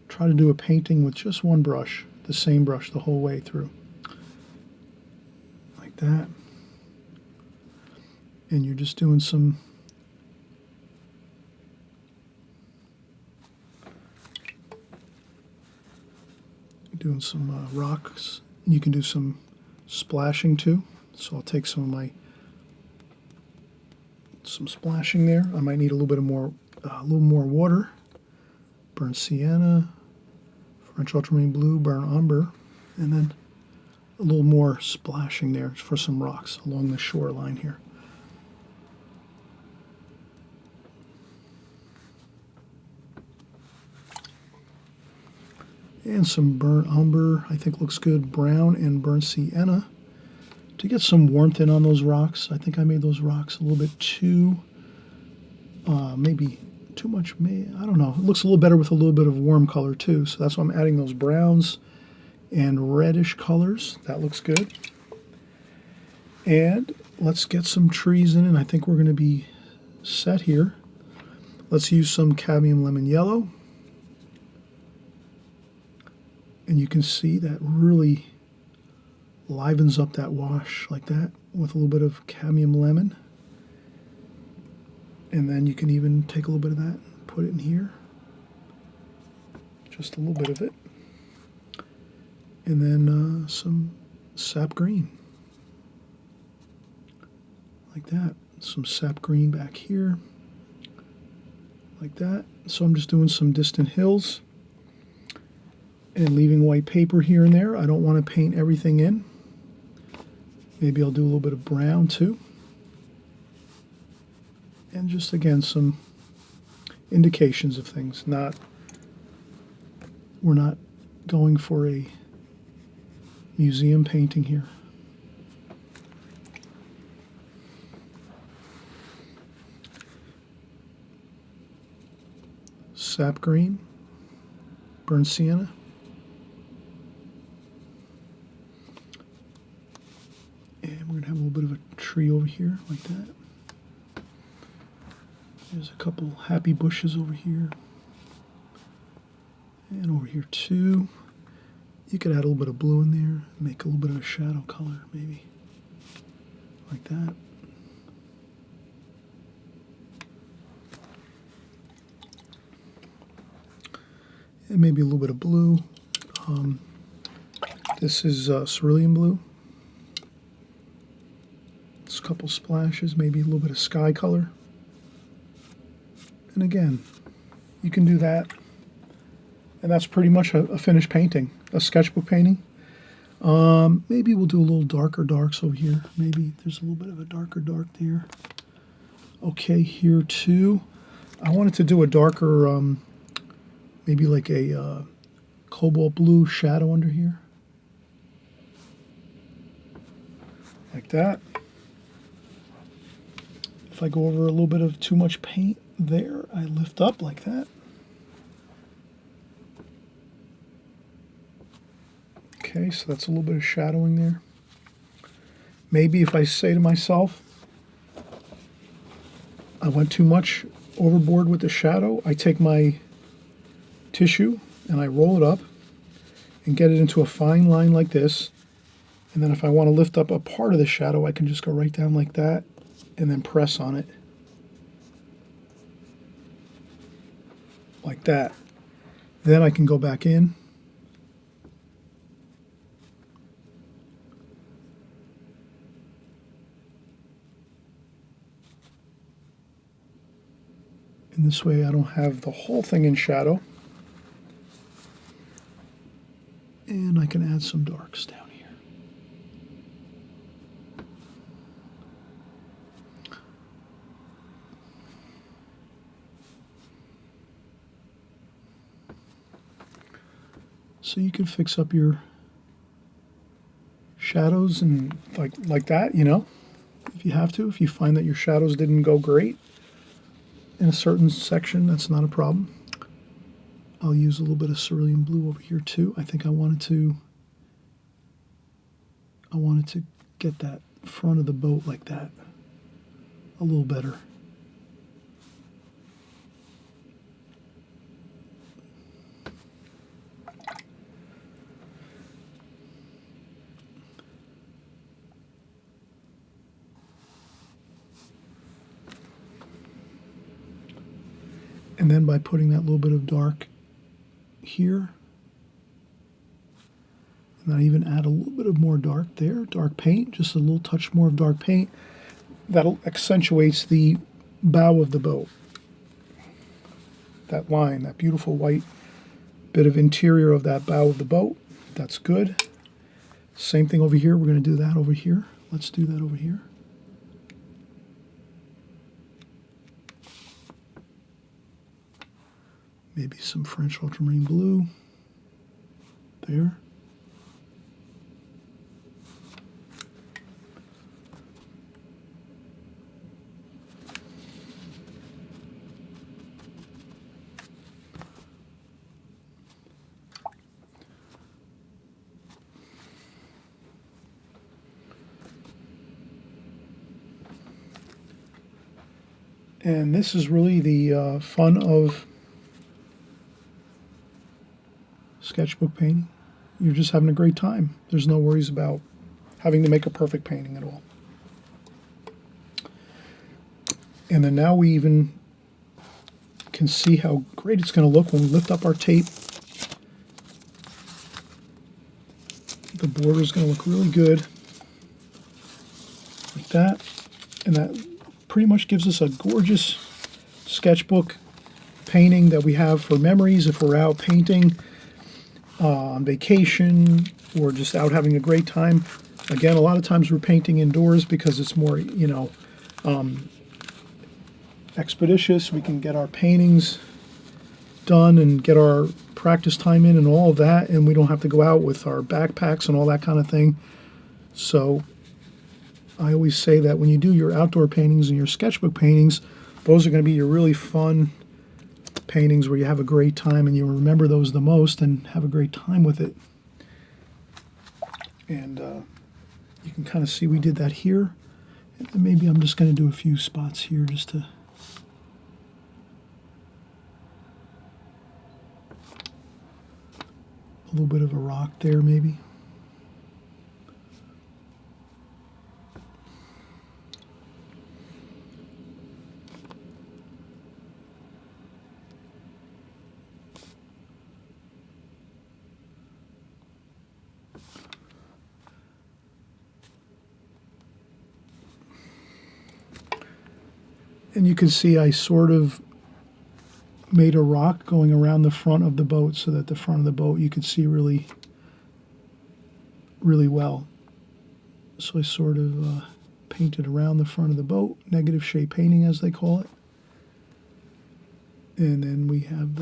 Try to do a painting with just one brush, the same brush the whole way through. Like that. And you're just doing some doing some rocks. You can do some splashing too. So I'll take some splashing there. I might need a little more water. Burnt sienna, French ultramarine blue, burnt umber, and then a little more splashing there for some rocks along the shoreline here. And some burnt umber, I think looks good, brown and burnt sienna to get some warmth in on those rocks. I think I made those rocks a little bit too, maybe too much, I don't know. It looks a little better with a little bit of warm color too, so that's why I'm adding those browns and reddish colors. That looks good. And let's get some trees in, and I think we're going to be set here. Let's use some cadmium lemon yellow. And you can see that really livens up that wash like that with a little bit of cadmium lemon. And then you can even take a little bit of that and put it in here. Just a little bit of it. And then some sap green. Like that. Some sap green back here. Like that. So I'm just doing some distant hills and leaving white paper here and there. I don't want to paint everything in. Maybe I'll do a little bit of brown too. And just again some indications of things. We're not going for a museum painting here. Sap green, burnt sienna. And we're going to have a little bit of a tree over here like that. There's a couple happy bushes over here. And over here too. You could add a little bit of blue in there, make a little bit of a shadow color maybe. Like that. And maybe a little bit of blue. This is cerulean blue. Just a couple splashes, maybe a little bit of sky color. And again, you can do that. And that's pretty much a finished painting, a sketchbook painting. Maybe we'll do a little darker darks over here. Maybe there's a little bit of a darker dark there. Okay, here too. I wanted to do a darker, maybe like a cobalt blue shadow under here. Like that. If I go over a little bit of too much paint there, I lift up like that. Okay, so that's a little bit of shadowing there. Maybe if I say to myself, I went too much overboard with the shadow, I take my tissue and I roll it up and get it into a fine line like this. And then if I want to lift up a part of the shadow, I can just go right down like that and then press on it. Like that. Then I can go back in. And this way I don't have the whole thing in shadow. And I can add some darks down here. So you can fix up your shadows and like that, you know, if you have to. If you find that your shadows didn't go great in a certain section, that's not a problem. I'll use a little bit of cerulean blue over here too. I think I wanted to get that front of the boat like that a little better. And then by putting that little bit of dark here, And I even add a little bit of more dark there, dark paint, just a little touch more of dark paint. That'll accentuates the bow of the boat. That line, that beautiful white bit of interior of that bow of the boat. That's good. Same thing over here. We're going to do that over here. Let's do that over here. Maybe some French ultramarine blue there. And this is really the fun of sketchbook painting. You're just having a great time. There's no worries about having to make a perfect painting at all. And then now we even can see how great it's going to look when we lift up our tape. The border is going to look really good, like that. And that pretty much gives us a gorgeous sketchbook painting that we have for memories if we're out painting on vacation or just out having a great time. Again, a lot of times we're painting indoors because it's more, expeditious. We can get our paintings done and get our practice time in and all of that, and we don't have to go out with our backpacks and all that kind of thing. So I always say that when you do your outdoor paintings and your sketchbook paintings, those are going to be your really fun paintings where you have a great time and you remember those the most and have a great time with it. And you can kind of see we did that here. And maybe I'm just going to do a few spots here just to a little bit of a rock there maybe. And you can see I sort of made a rock going around the front of the boat so that the front of the boat you could see really, really well. So I sort of painted around the front of the boat, negative shape painting as they call it. And then we have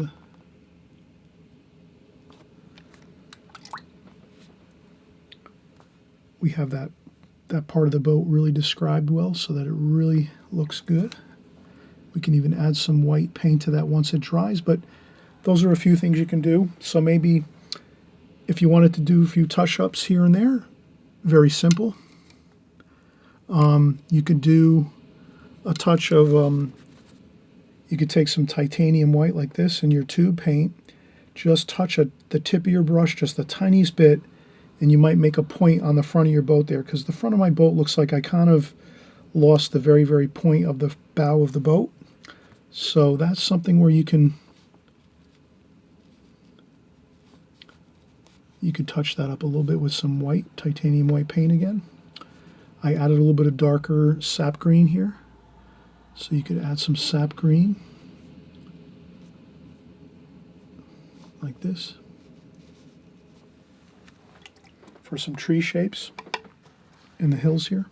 that part of the boat really described well so that it really looks good. We can even add some white paint to that once it dries, but those are a few things you can do. So maybe if you wanted to do a few touch-ups here and there, very simple. You could do a touch of, you could take some titanium white like this in your tube paint, just touch the tip of your brush just the tiniest bit, and you might make a point on the front of your boat there, because the front of my boat looks like I kind of lost the very, very point of the bow of the boat. So that's something where you could touch that up a little bit with some white, titanium white paint again. I added a little bit of darker sap green here. So you could add some sap green like this for some tree shapes in the hills here.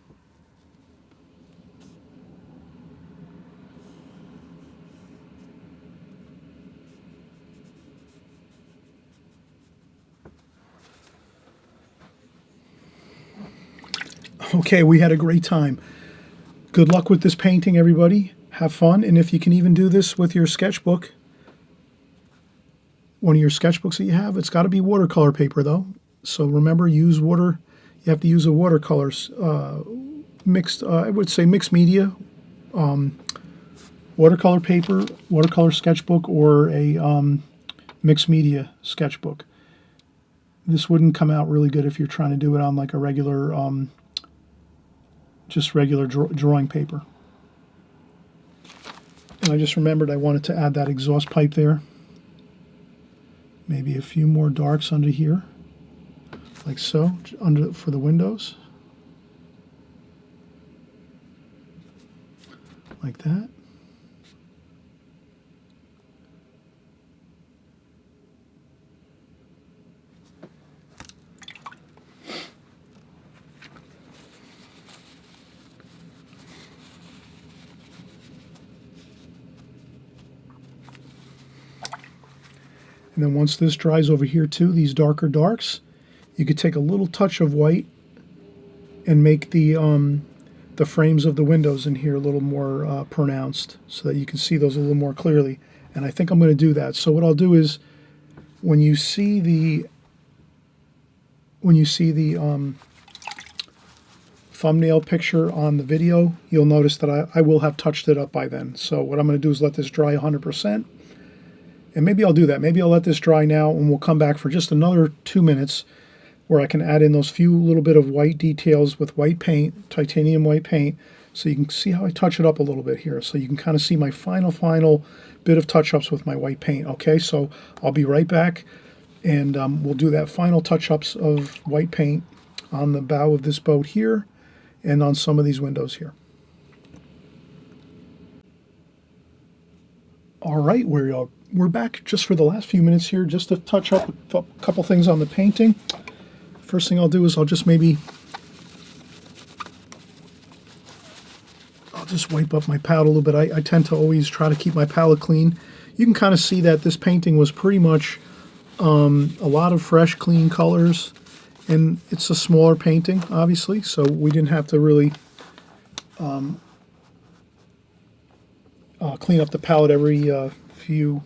Okay, we had a great time. Good luck with this painting, everybody. Have fun, and if you can even do this with your sketchbook, one of your sketchbooks that you have, it's got to be watercolor paper, though. So remember, use water. You have to use a watercolor mixed, I would say mixed media, watercolor paper, watercolor sketchbook, or a mixed media sketchbook. This wouldn't come out really good if you're trying to do it on like a regular just regular drawing paper. And I just remembered I wanted to add that exhaust pipe there. Maybe a few more darks under here. like so, under for the windows, like that. And then once this dries over here too, these darker darks, you could take a little touch of white and make the frames of the windows in here a little more pronounced, so that you can see those a little more clearly. And I think I'm going to do that. So what I'll do is, when you see the thumbnail picture on the video, you'll notice that I will have touched it up by then. So what I'm going to do is let this dry 100%. And maybe I'll do that. Maybe I'll let this dry now, and we'll come back for just another 2 minutes where I can add in those few little bit of white details with white paint, titanium white paint, so you can see how I touch it up a little bit here. So you can kind of see my final bit of touch-ups with my white paint. Okay, so I'll be right back, and we'll do that final touch-ups of white paint on the bow of this boat here and on some of these windows here. All right, we're back just for the last few minutes here, just to touch up a couple things on the painting. First thing I'll do is I'll just wipe up my palette a little bit. I tend to always try to keep my palette clean. You can kind of see that this painting was pretty much a lot of fresh, clean colors, and it's a smaller painting, obviously, so we didn't have to really clean up the palette every few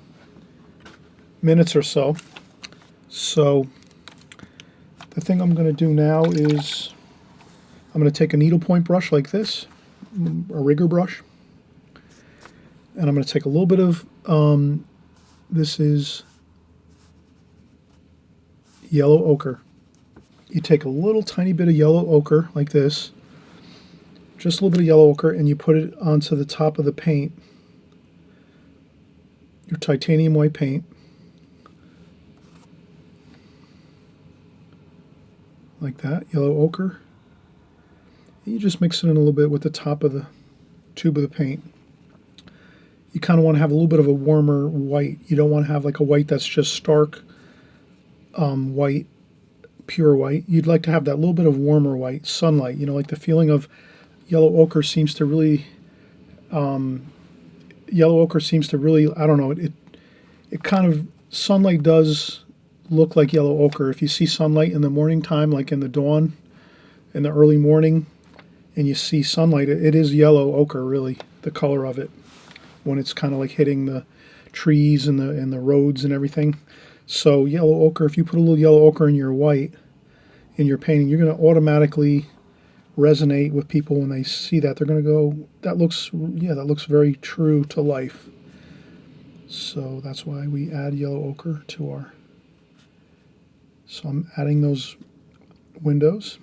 minutes or so. So the thing I'm going to do now is I'm going to take a needlepoint brush like this, a rigger brush, and I'm going to take a little bit of, this is yellow ochre. You take a little tiny bit of yellow ochre like this, just a little bit of yellow ochre, and you put it onto the top of the paint, your titanium white paint, like that, yellow ochre. And you just mix it in a little bit with the top of the tube of the paint. You kind of want to have a little bit of a warmer white. You don't want to have like a white that's just stark white, pure white. You'd like to have that little bit of warmer white, sunlight. You know, like the feeling of yellow ochre seems to really, I don't know, it kind of, sunlight does look like yellow ochre. If you see sunlight in the morning time, like in the dawn, in the early morning, and you see sunlight, it is yellow ochre, really, the color of it, when it's kind of like hitting the trees and the roads and everything. So yellow ochre, if you put a little yellow ochre in your white, in your painting, you're going to automatically resonate with people when they see that. They're going to go, that looks very true to life. So that's why we add yellow ochre to our, so I'm adding those windows,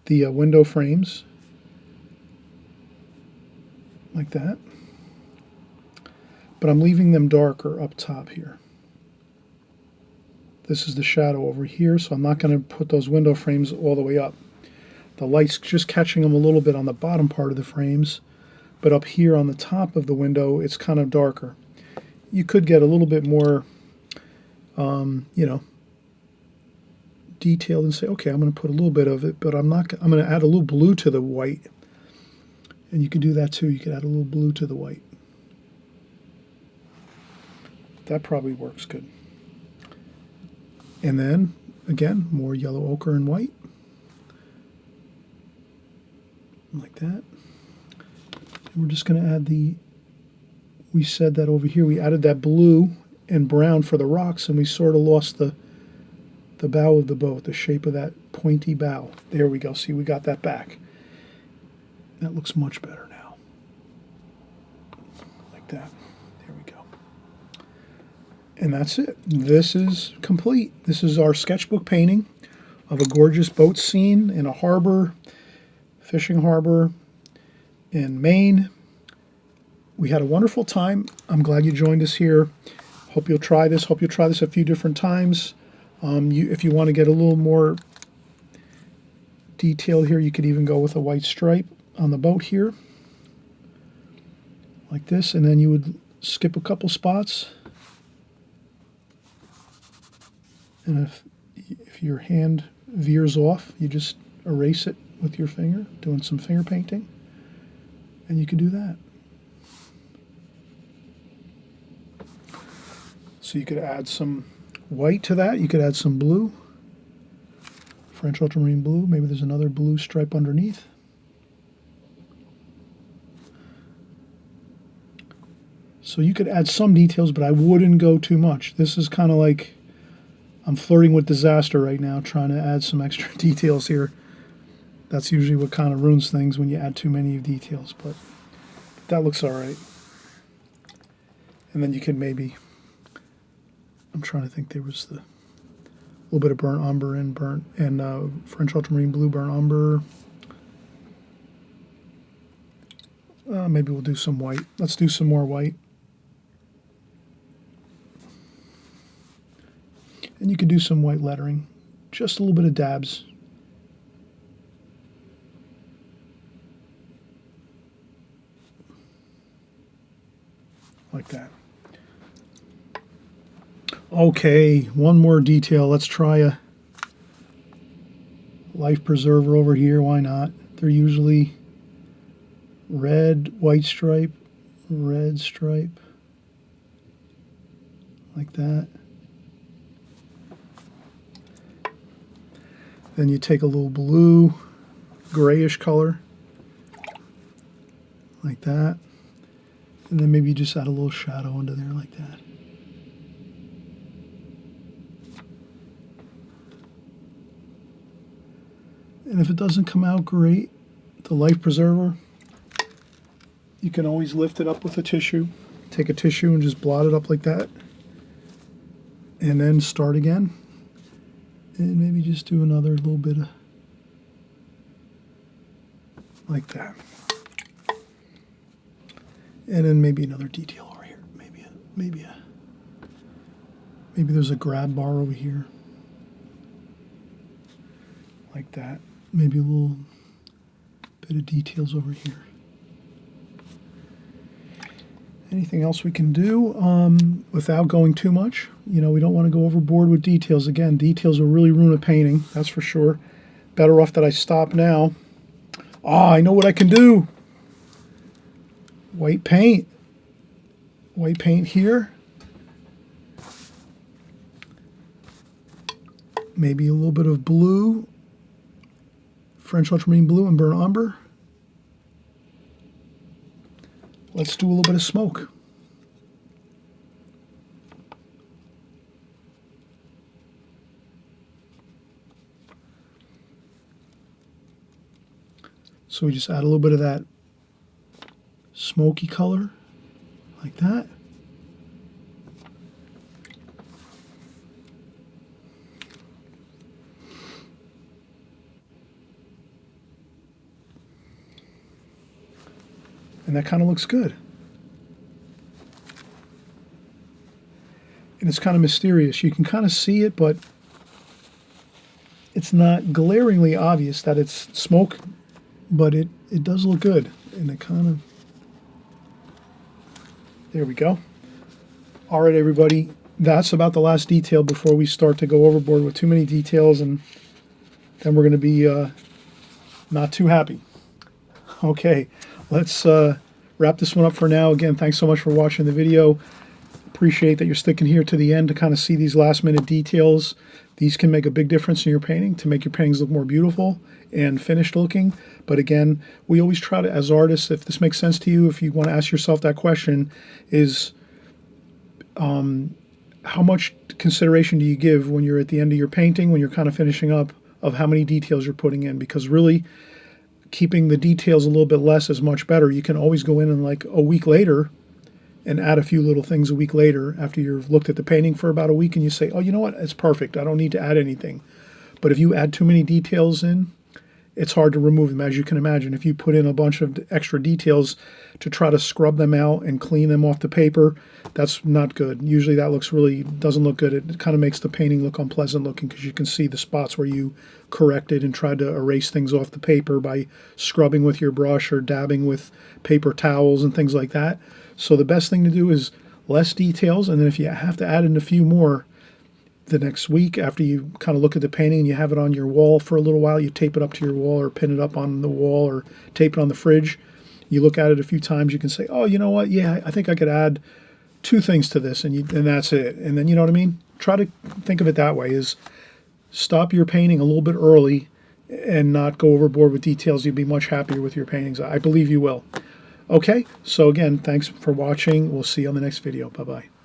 the window frames, like that. But I'm leaving them darker up top here. This is the shadow over here, so I'm not going to put those window frames all the way up. The light's just catching them a little bit on the bottom part of the frames, but up here on the top of the window, it's kind of darker. You could get a little bit more, detailed and say, okay, I'm going to put a little bit of it, but I'm going to add a little blue to the white. And you could do that too. You could add a little blue to the white. That probably works good. And then, again, more yellow ochre and white. Like that. And we're just going to add we said that over here, we added that blue and brown for the rocks, and we sort of lost the bow of the boat, the shape of that pointy bow. There we go. See, we got that back. That looks much better now. Like that. There we go. And that's it. This is complete. This is our sketchbook painting of a gorgeous boat scene in a harbor, fishing harbor in Maine. We had a wonderful time. I'm glad you joined us here. Hope you'll try this. Hope you'll try this a few different times. If you want to get a little more detail here, you could even go with a white stripe on the boat here, like this, and then you would skip a couple spots. And if your hand veers off, you just erase it with your finger, doing some finger painting, and you can do that. So you could add some white to that. You could add some blue, French ultramarine blue. Maybe there's another blue stripe underneath. So you could add some details, but I wouldn't go too much. This is kind of like I'm flirting with disaster right now, trying to add some extra details here. That's usually what kind of ruins things when you add too many details, but that looks all right. And then you can maybe, I'm trying to think, there was the little bit of burnt umber and French ultramarine blue, burnt umber. Maybe we'll do some white. Let's do some more white. And you could do some white lettering, just a little bit of dabs. Like that. Okay, one more detail. Let's try a life preserver over here. Why not? They're usually red, white stripe, red stripe, like that. Then you take a little blue, grayish color, like that. And then maybe you just add a little shadow under there like that. And if it doesn't come out great, the life preserver, you can always lift it up with a tissue. Take a tissue and just blot it up like that. And then start again. And maybe just do another little bit of like that. And then maybe another detail over here. Maybe there's a grab bar over here. Like that. Maybe a little bit of details over here. Anything else we can do without going too much? You know, we don't want to go overboard with details. Again, details will really ruin a painting, that's for sure. Better off that I stop now. Ah, I know what I can do. White paint. White paint here. Maybe a little bit of blue. French ultramarine blue and burnt umber. Let's do a little bit of smoke. So we just add a little bit of that smoky color, like that. And that kind of looks good. And it's kind of mysterious. You can kind of see it, but it's not glaringly obvious that it's smoke, but it does look good. And it kind of, there we go. All right, everybody, that's about the last detail before we start to go overboard with too many details, and then we're going to be not too happy. Okay, let's wrap this one up for now. Again, thanks so much for watching the video. Appreciate that you're sticking here to the end to kind of see these last minute details. These can make a big difference in your painting to make your paintings look more beautiful and finished looking. But again, we always try to, as artists, if this makes sense to you, if you want to ask yourself that question, is how much consideration do you give when you're at the end of your painting, when you're kind of finishing up, of how many details you're putting in? Because really, keeping the details a little bit less is much better. You can always go in and like a week later and add a few little things a week later after you've looked at the painting for about a week and you say, oh, you know what, it's perfect. I don't need to add anything. But if you add too many details in, it's hard to remove them, as you can imagine. If you put in a bunch of extra details to try to scrub them out and clean them off the paper, that's not good. Usually that doesn't look good. It kind of makes the painting look unpleasant looking because you can see the spots where you corrected and tried to erase things off the paper by scrubbing with your brush or dabbing with paper towels and things like that. So the best thing to do is less details, and then if you have to add in a few more, the next week after you kind of look at the painting and you have it on your wall for a little while, you tape it up to your wall or pin it up on the wall or tape it on the fridge. You look at it a few times, you can say, oh, you know what, yeah, I think I could add 2 things to this, and that's it. And then, you know what I mean? Try to think of it that way, is stop your painting a little bit early and not go overboard with details. You'll be much happier with your paintings. I believe you will. Okay, so again, thanks for watching. We'll see you on the next video. Bye-bye.